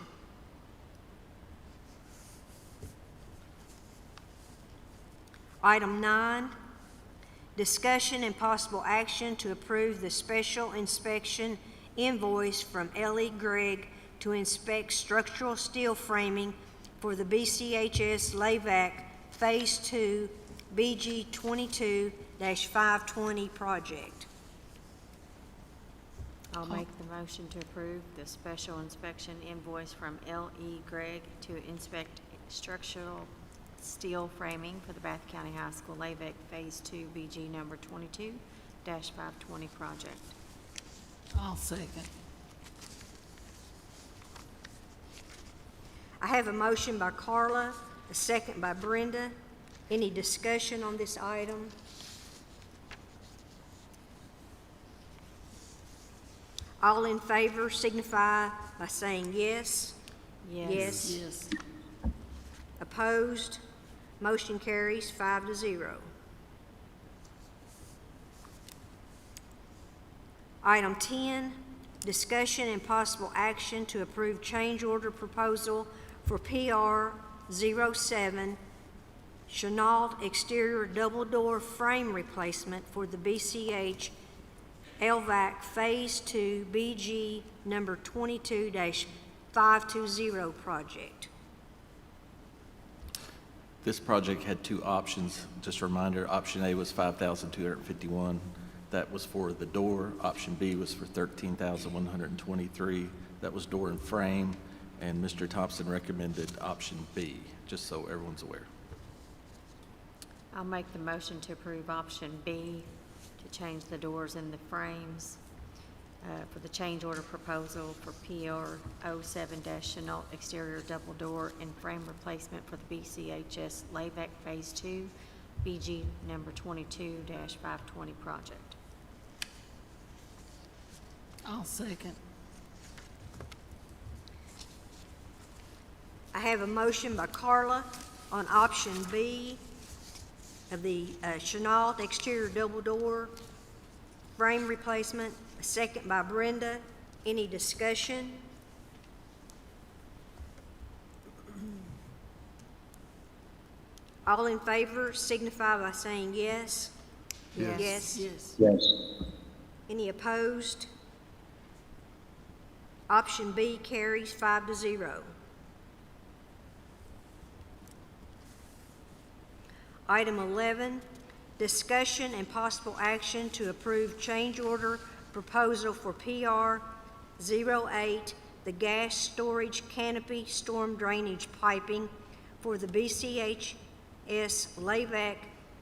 Item 9, discussion and possible action to approve the special inspection invoice from L.E. Gregg to inspect structural steel framing for the BCHS LAVAC Phase 2 BG 22-520 project. I'll make the motion to approve the special inspection invoice from L.E. Gregg to inspect structural steel framing for the Bath County High School LAVAC Phase 2 BG number 22-520 project. I'll second. I have a motion by Carla, a second by Brenda. Any discussion on this item? All in favor signify by saying yes. Yes. Yes. Opposed? Motion carries 5-0. Item 10, discussion and possible action to approve change order proposal for PR 07 Chenault exterior double door frame replacement for the BCH LVAC Phase 2 BG number 22-520 project. This project had two options. Just a reminder, option A was $5,251. That was for the door. Option B was for $13,123. That was door and frame. And Mr. Thompson recommended option B, just so everyone's aware. I'll make the motion to approve option B to change the doors and the frames for the change order proposal for PR 07-Chenault exterior double door and frame replacement for the BCHS LAVAC Phase 2 BG number 22-520 project. I'll second. I have a motion by Carla on option B of the Chenault exterior double door frame replacement, a second by Brenda. Any discussion? All in favor signify by saying yes. Yes. Yes. Yes. Any opposed? Option B carries 5-0. Item 11, discussion and possible action to approve change order proposal for PR 08, the gas storage canopy storm drainage piping for the BCHS LAVAC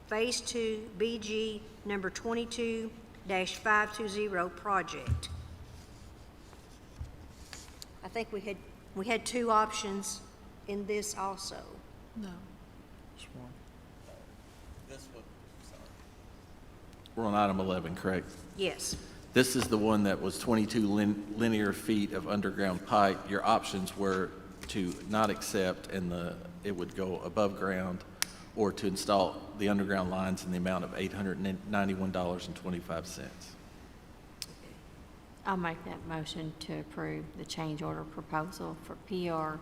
Phase 2 BG number 22-520 project. I think we had two options in this also. No. We're on item 11, correct? Yes. This is the one that was 22 linear feet of underground pipe. Your options were to not accept and it would go above ground, or to install the underground lines in the amount of $891.25. I'll make that motion to approve the change order proposal for PR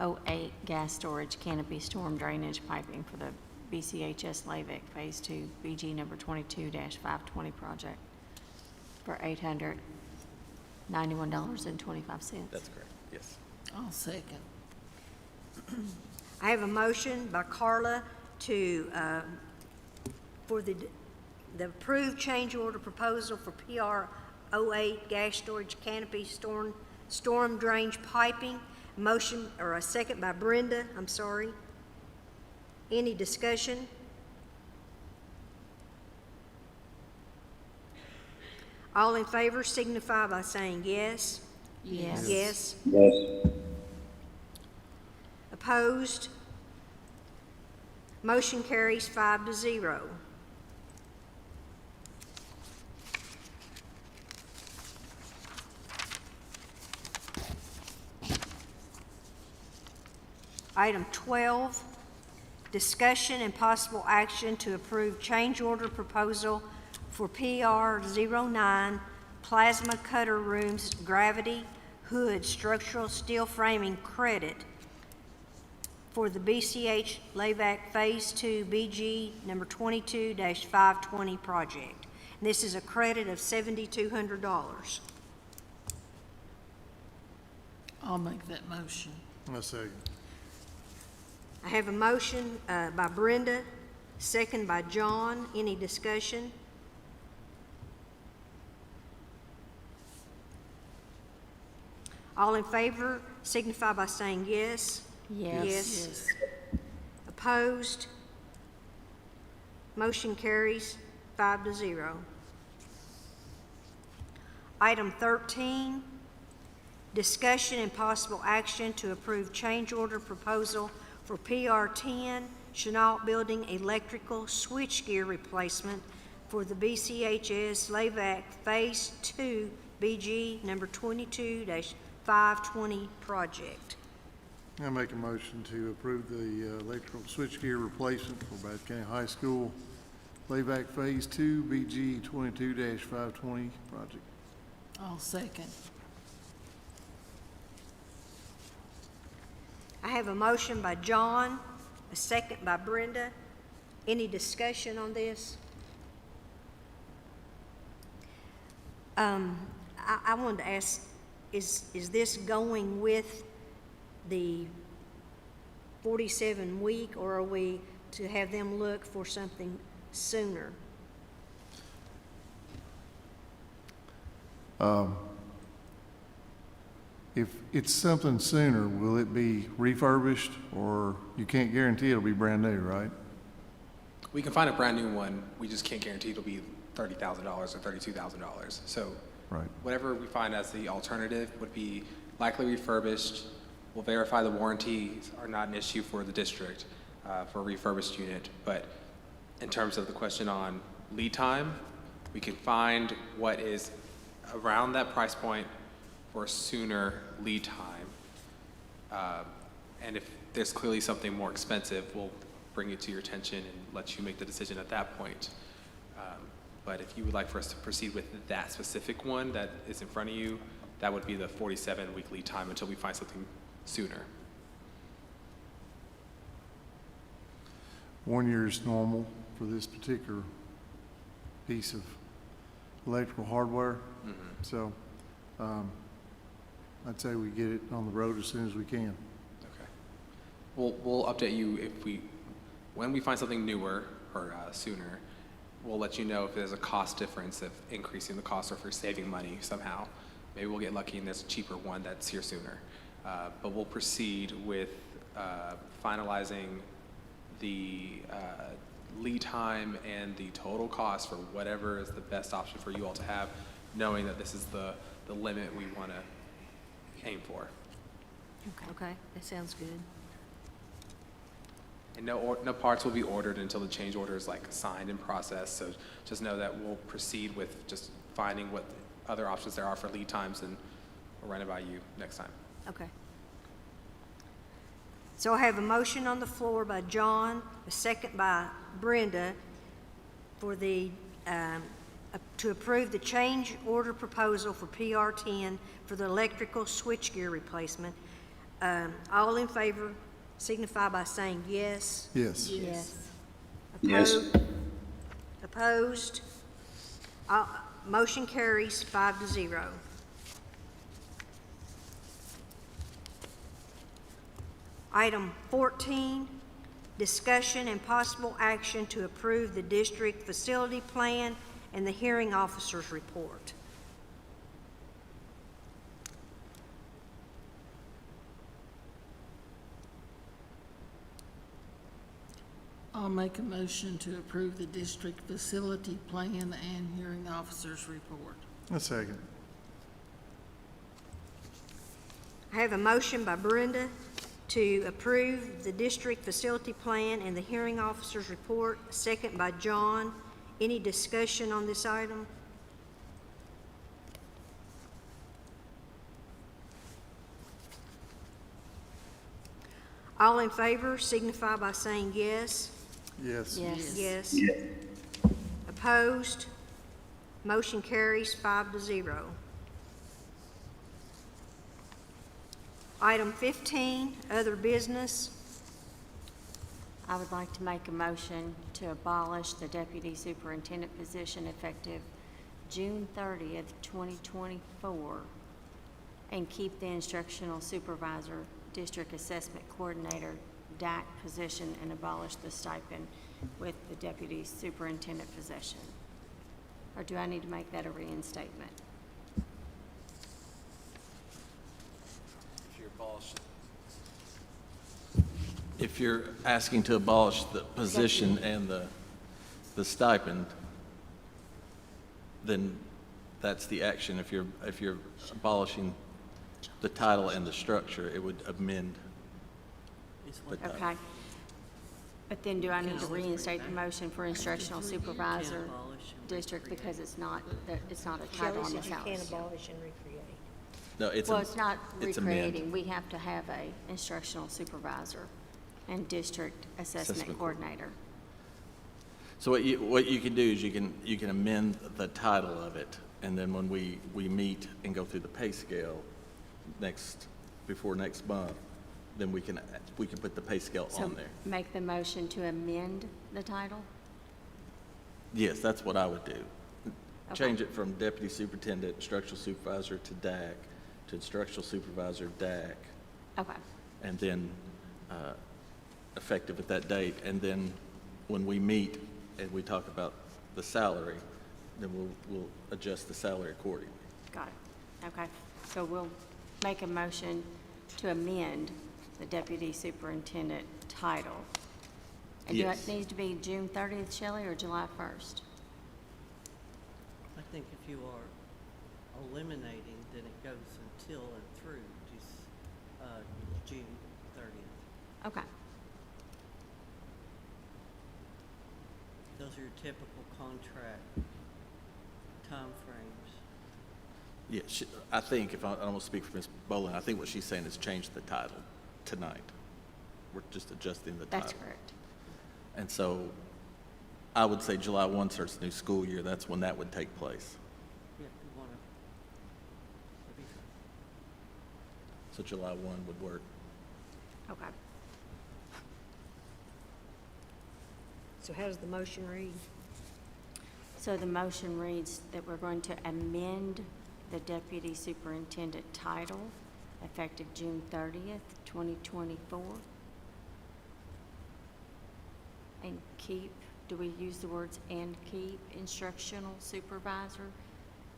08 gas storage canopy storm drainage piping for the BCHS LAVAC Phase 2 BG number 22-520 project for $891.25. That's correct, yes. I'll second. I have a motion by Carla to, for the approved change order proposal for PR 08 gas storage canopy storm drainage piping. Motion, or a second by Brenda, I'm sorry. Any discussion? All in favor signify by saying yes. Yes. Yes. Yes. Opposed? Motion carries 5-0. Item 12, discussion and possible action to approve change order proposal for PR 09 plasma cutter rooms gravity hood structural steel framing credit for the BCH Layback Phase 2 BG number 22-520 project. And this is a credit of $7,200. I'll make that motion. A second. I have a motion by Brenda, second by John. Any discussion? All in favor signify by saying yes. Yes. Yes. Opposed? Motion carries 5-0. Item 13, discussion and possible action to approve change order proposal for PR10 Chenault Building electrical switchgear replacement for the BCHS Layback Phase 2 BG number 22-520 project. I make a motion to approve the electrical switchgear replacement for Bath County High School Layback Phase 2 BG 22-520 project. I'll second. I have a motion by John, a second by Brenda. Any discussion on this? I wanted to ask, is this going with the 47-week, or are we to have them look for something sooner? If it's something sooner, will it be refurbished, or you can't guarantee it'll be brand new, right? We can find a brand new one, we just can't guarantee it'll be $30,000 or $32,000. So Right. whatever we find as the alternative would be likely refurbished. We'll verify the warranties are not an issue for the district for a refurbished unit. But in terms of the question on lead time, we can find what is around that price point for a sooner lead time. And if there's clearly something more expensive, we'll bring it to your attention and let you make the decision at that point. But if you would like for us to proceed with that specific one that is in front of you, that would be the 47-week lead time until we find something sooner. 1 year is normal for this particular piece of electrical hardware. So I'd say we get it on the road as soon as we can. Okay. We'll update you when we find something newer or sooner. We'll let you know if there's a cost difference of increasing the cost or if we're saving money somehow. Maybe we'll get lucky and there's a cheaper one that's here sooner. But we'll proceed with finalizing the lead time and the total cost for whatever is the best option for you all to have, knowing that this is the limit we want to aim for. Okay, that sounds good. And no parts will be ordered until the change order is like signed and processed. So just know that we'll proceed with just finding what other options there are for lead times, and we'll run it by you next time. Okay. So I have a motion on the floor by John, a second by Brenda for the, to approve the change order proposal for PR10 for the electrical switchgear replacement. All in favor signify by saying yes. Yes. Yes. Opposed? Opposed? Motion carries 5-0. Item 14, discussion and possible action to approve the district facility plan and the hearing officer's report. I'll make a motion to approve the district facility plan and hearing officer's report. A second. I have a motion by Brenda to approve the district facility plan and the hearing officer's report, a second by John. Any discussion on this item? All in favor signify by saying yes. Yes. Yes. Yes. Opposed? Motion carries 5-0. Item 15, other business. I would like to make a motion to abolish the deputy superintendent position effective June 30th, 2024, and keep the instructional supervisor, district assessment coordinator, DAC position, and abolish the stipend with the deputy superintendent position. Or do I need to make that a reinstatement? If you're asking to abolish the position and the stipend, then that's the action. If you're abolishing the title and the structure, it would amend the title. Okay. But then do I need to reinstate the motion for instructional supervisor district because it's not a title on the Shelley said you salary can't scale? abolish and recreate. No, it's Well, it's not it's amend. recreating. We have to have a instructional supervisor and district assessment Assessment coordinator. So what you can do is you can amend the title of it, and then when we meet and go through the pay scale before next month, then we can put the pay scale So on there. make the motion to amend the title? Yes, that's what I would do. Okay. Change it from deputy superintendent, instructional supervisor to DAC, to instructional supervisor, DAC, Okay. and then effective at that date. And then when we meet and we talk about the salary, then we'll adjust the salary accordingly. Got it. Okay. So we'll make a motion to amend the deputy superintendent title. And do Yes. it need to be June 30th, Shelley, or July 1st? I think if you are eliminating, then it goes until and through June 30th. Okay. Those are your typical contract timeframes. Yeah, I think, if I don't want to speak for Ms. Boland, I think what she's saying is change the title tonight. We're just adjusting the title. That's correct. And so I would say July 1 starts the new school year. That's when that would take place. Yeah, if you want to. That'd be fine. So July 1 would work. Okay. So how does the motion read? So the motion reads that we're going to amend the deputy superintendent title effective June 30th, 2024. And keep, do we use the words "and keep" instructional supervisor,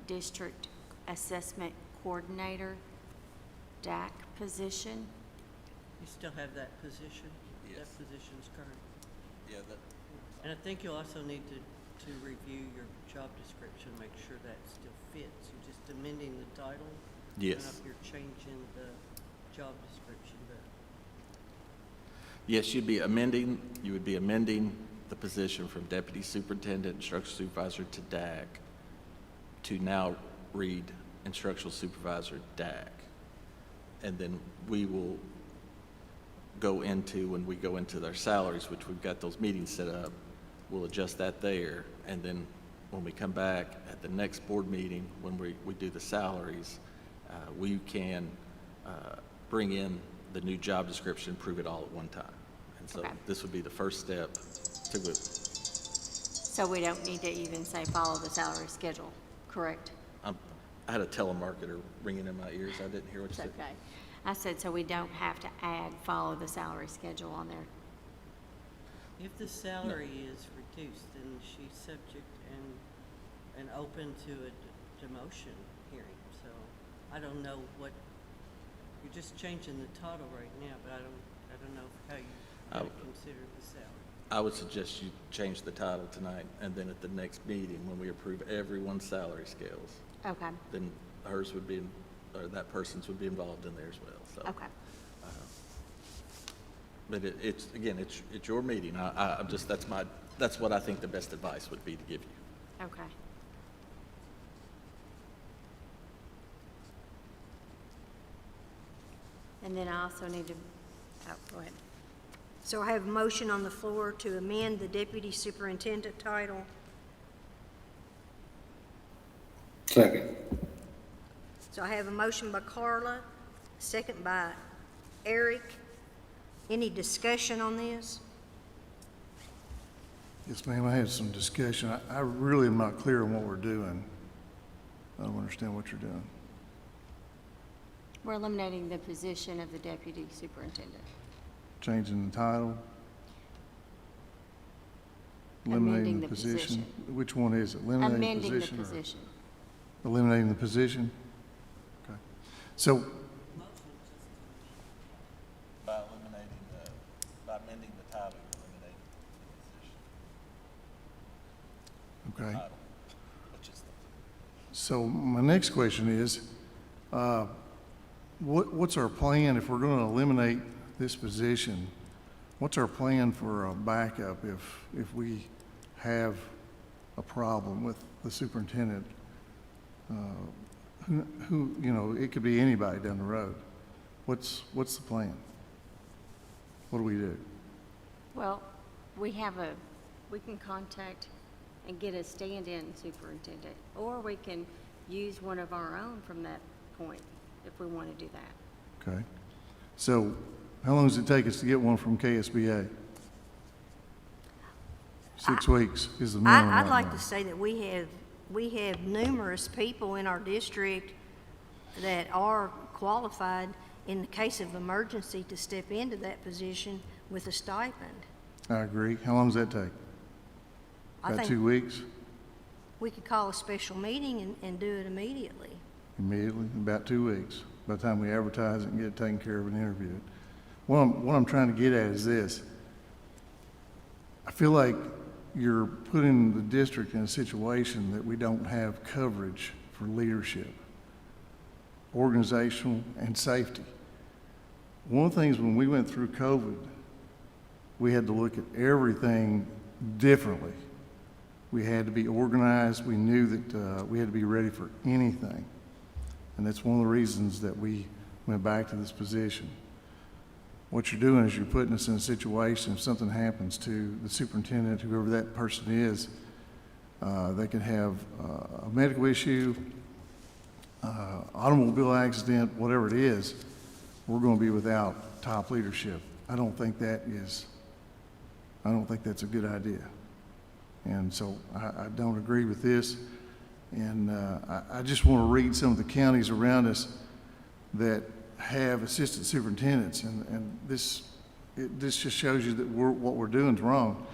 district assessment coordinator, DAC position? You still have that position? Yes. That position's current. Yeah, And I think you'll also need to review your job description, make sure that still fits. You're just amending the title. Yes. I don't know if you're changing the job description, but Yes, you would be amending the position from deputy superintendent, instructional supervisor to DAC to now read instructional supervisor DAC. And then we will go into, when we go into their salaries, which we've got those meetings set up, we'll adjust that there. And then when we come back at the next board meeting, when we do the salaries, we can bring in the new job description, prove it all at one time. And so Okay. this would be the first step to it. So we don't need to even say follow the salary schedule, correct? I had a telemarketer ringing in my ears. I didn't hear what you It's said. okay. I said, so we don't have to add follow the salary schedule on there. if the salary is reduced, then she's subject and open to a demotion hearing. So I don't know what, you're just changing the title right now, but I don't know how you would consider the salary. I would suggest you change the title tonight, and then at the next meeting, when we approve everyone's salary scales, Okay. then hers would be, or that person's would be involved in there as well, so. Okay. But it's, again, it's your meeting. I'm just, that's what I think the best advice would be to give you. Okay. And then I also need to, go ahead. So I have a motion on the floor to amend the deputy superintendent title. Second. So I have a motion by Carla, second by Eric. Any discussion on this? Yes, ma'am, I had some discussion. I really am not clear on what we're doing. I don't understand what you're doing. We're eliminating the position of the deputy superintendent. Changing the title? Amending Eliminating the the position? position. Which one is it? Eliminating the Amending the position or position. eliminating the position? Okay. So, By eliminating by amending the title, you're eliminating the position. okay. Title, which is So my next question is, what's our plan if we're going to eliminate this position? What's our plan for a backup if we have a problem with the superintendent? Who, you know, it could be anybody down the road. What's the plan? What do we do? Well, we can contact and get a stand-in superintendent, or we can use one of our own from that point if we want to do that. Okay. So how long does it take us to get one from KSBA? 6 weeks is the minimum. I'd right like now. to say that we have numerous people in our district that are qualified in the case of emergency to step into that position with a stipend. I agree. How long does that take? I About think 2 weeks? we could call a special meeting and do it immediately. Immediately, about 2 weeks, by the time we advertise it and get it taken care of and interview it. What I'm trying to get at is this. I feel like you're putting the district in a situation that we don't have coverage for leadership, organizational, and safety. One of the things when we went through COVID, we had to look at everything differently. We had to be organized. We knew that we had to be ready for anything. And that's one of the reasons that we went back to this position. What you're doing is you're putting us in a situation, if something happens to the superintendent, whoever that person is, they could have a medical issue, automobile accident, whatever it is, we're going to be without top leadership. I don't think that's a good idea. And so I don't agree with this. And I just want to read some of the counties around us that have assistant superintendents, and this just shows you that what we're doing is wrong.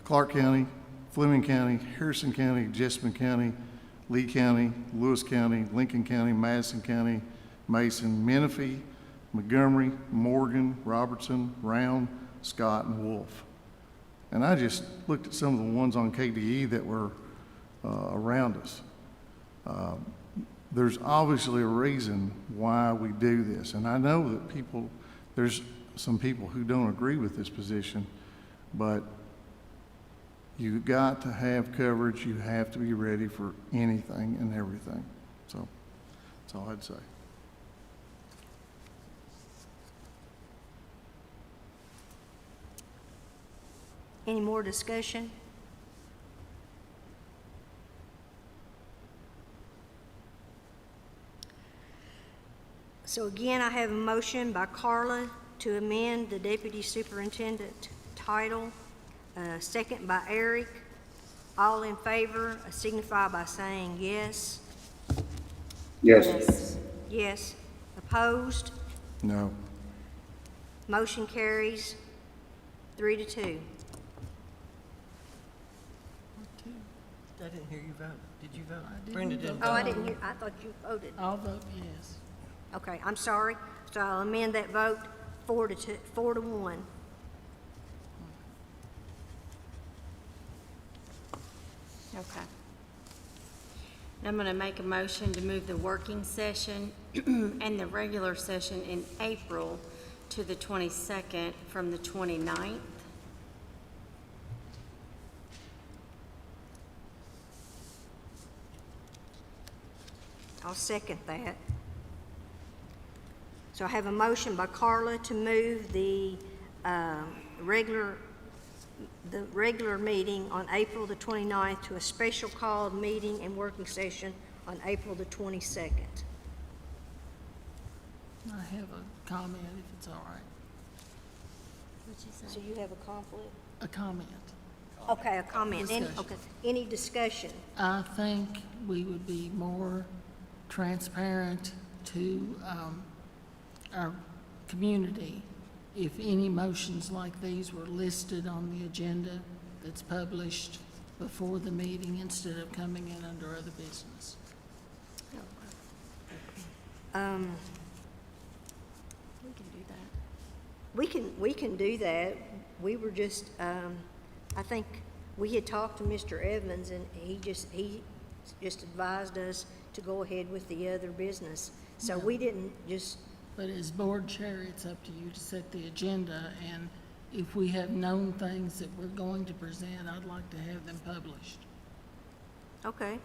Clark County, Fleming County, Harrison County, Jessamine County, Lee County, Lewis County, Lincoln County, Madison County, Mason, Menifee, Montgomery, Morgan, Robertson, Round, Scott, and Wolf. And I just looked at some of the ones on KDE that were around us. There's obviously a reason why we do this. And I know that there's some people who don't agree with this position, but you've got to have coverage. You have to be ready for anything and everything. So that's all I'd say. Any more discussion? So again, I have a motion by Carla to amend the deputy superintendent title, second by Eric. All in favor signify by saying yes. Yes. Yes. Opposed? No. Motion carries 3-2. I didn't hear you vote. Did you vote? didn't Brenda vote. didn't Oh, I vote. didn't hear, I thought you voted. I'll vote yes. Okay, I'm sorry. So I'll amend that vote 4-2, 4-1. Okay. Now I'm going to make a motion to move the working session and the regular session in April to the 22nd from the 29th. I'll second that. So I have a motion by Carla to move the regular meeting on April the 29th to a special called meeting and working session on April the 22nd. I have a comment if it's all right. So you have a conflict? A comment. Okay, a comment. Okay, any discussion? I think we would be more transparent to our community if any motions like these were listed on the agenda that's published before the meeting instead of coming in under other business. We can do that. We can do that. We were just, I think we had talked to Mr. Evans, and he just advised us to go ahead with the other business. So we didn't just, But as board chair, it's up to you to set the agenda, and if we have known things that we're going to present, I'd like to have them published. okay.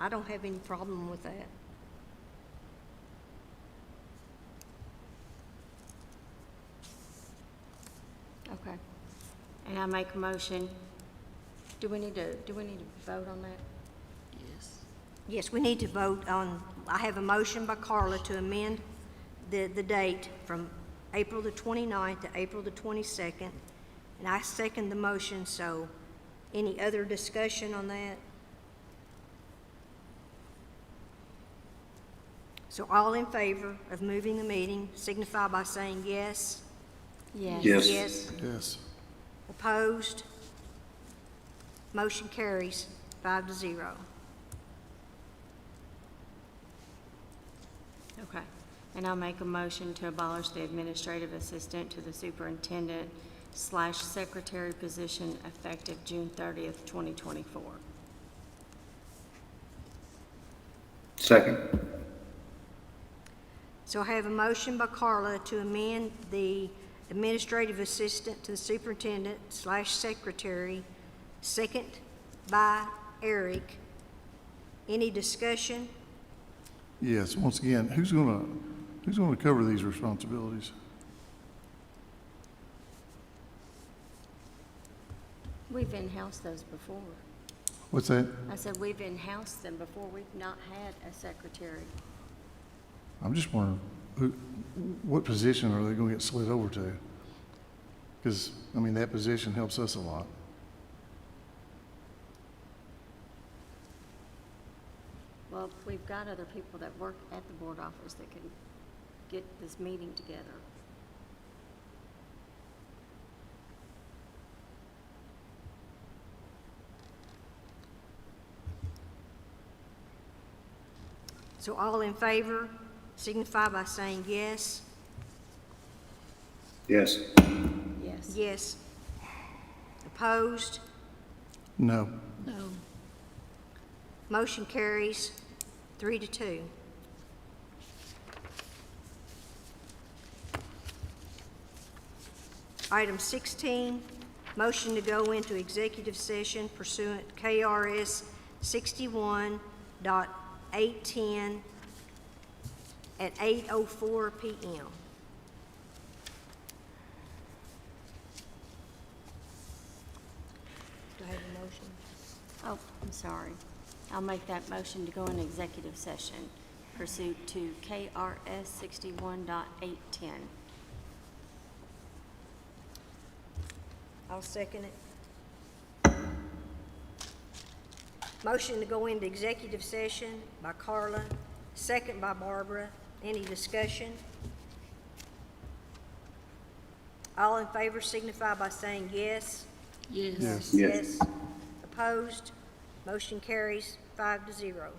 I don't have any problem with that. Okay. And I make a motion. Do we need to vote on that? Yes. Yes, we need to vote on, I have a motion by Carla to amend the date from April the 29th to April the 22nd, and I second the motion, so any other discussion on that? So all in favor of moving the meeting signify by saying yes. Yes. Yes. Yes. Yes. Opposed? Motion carries 5-0. Okay. And I'll make a motion to abolish the administrative assistant to the superintendent / secretary position effective June 30th, 2024. Second. So I have a motion by Carla to amend the administrative assistant to the superintendent / secretary, second by Eric. Any discussion? Yes, once again, who's gonna cover these responsibilities? We've in-housed those before. What's that? I said we've in-housed them before. We've not had a secretary. I'm just wondering, what position are they gonna get slid over to? Because, I mean, that position helps us a lot. Well, we've got other people that work at the board office that can get this meeting together. So all in favor signify by saying yes. Yes. Yes. Yes. Opposed? No. No. Motion carries 3-2. Item 16, motion to go into executive session pursuant KRS 61.810 at 8:04 PM. Do I have a motion? Oh, I'm sorry. I'll make that motion to go in executive session pursuant to KRS 61.810. I'll second it. Motion to go into executive session by Carla, second by Barbara. Any discussion? All in favor signify by saying yes. Yes. Yes. Yes. Opposed? Motion carries 5-0.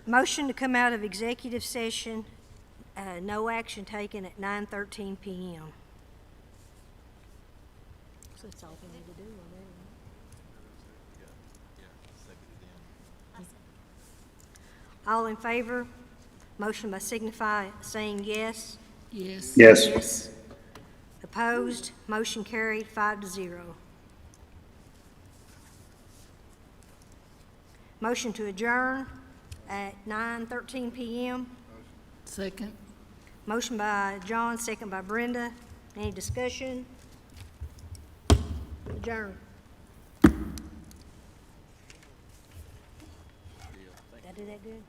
Motion to come out of executive session, no action taken at 9:13 PM. So that's all we need to do already. All in favor? Motion by signify saying yes. Yes. Yes. Yes. Opposed? Motion carried 5-0. Motion to adjourn at 9:13 PM. Second. Motion by John, second by Brenda. Any discussion? Adjourn. Did I do that good?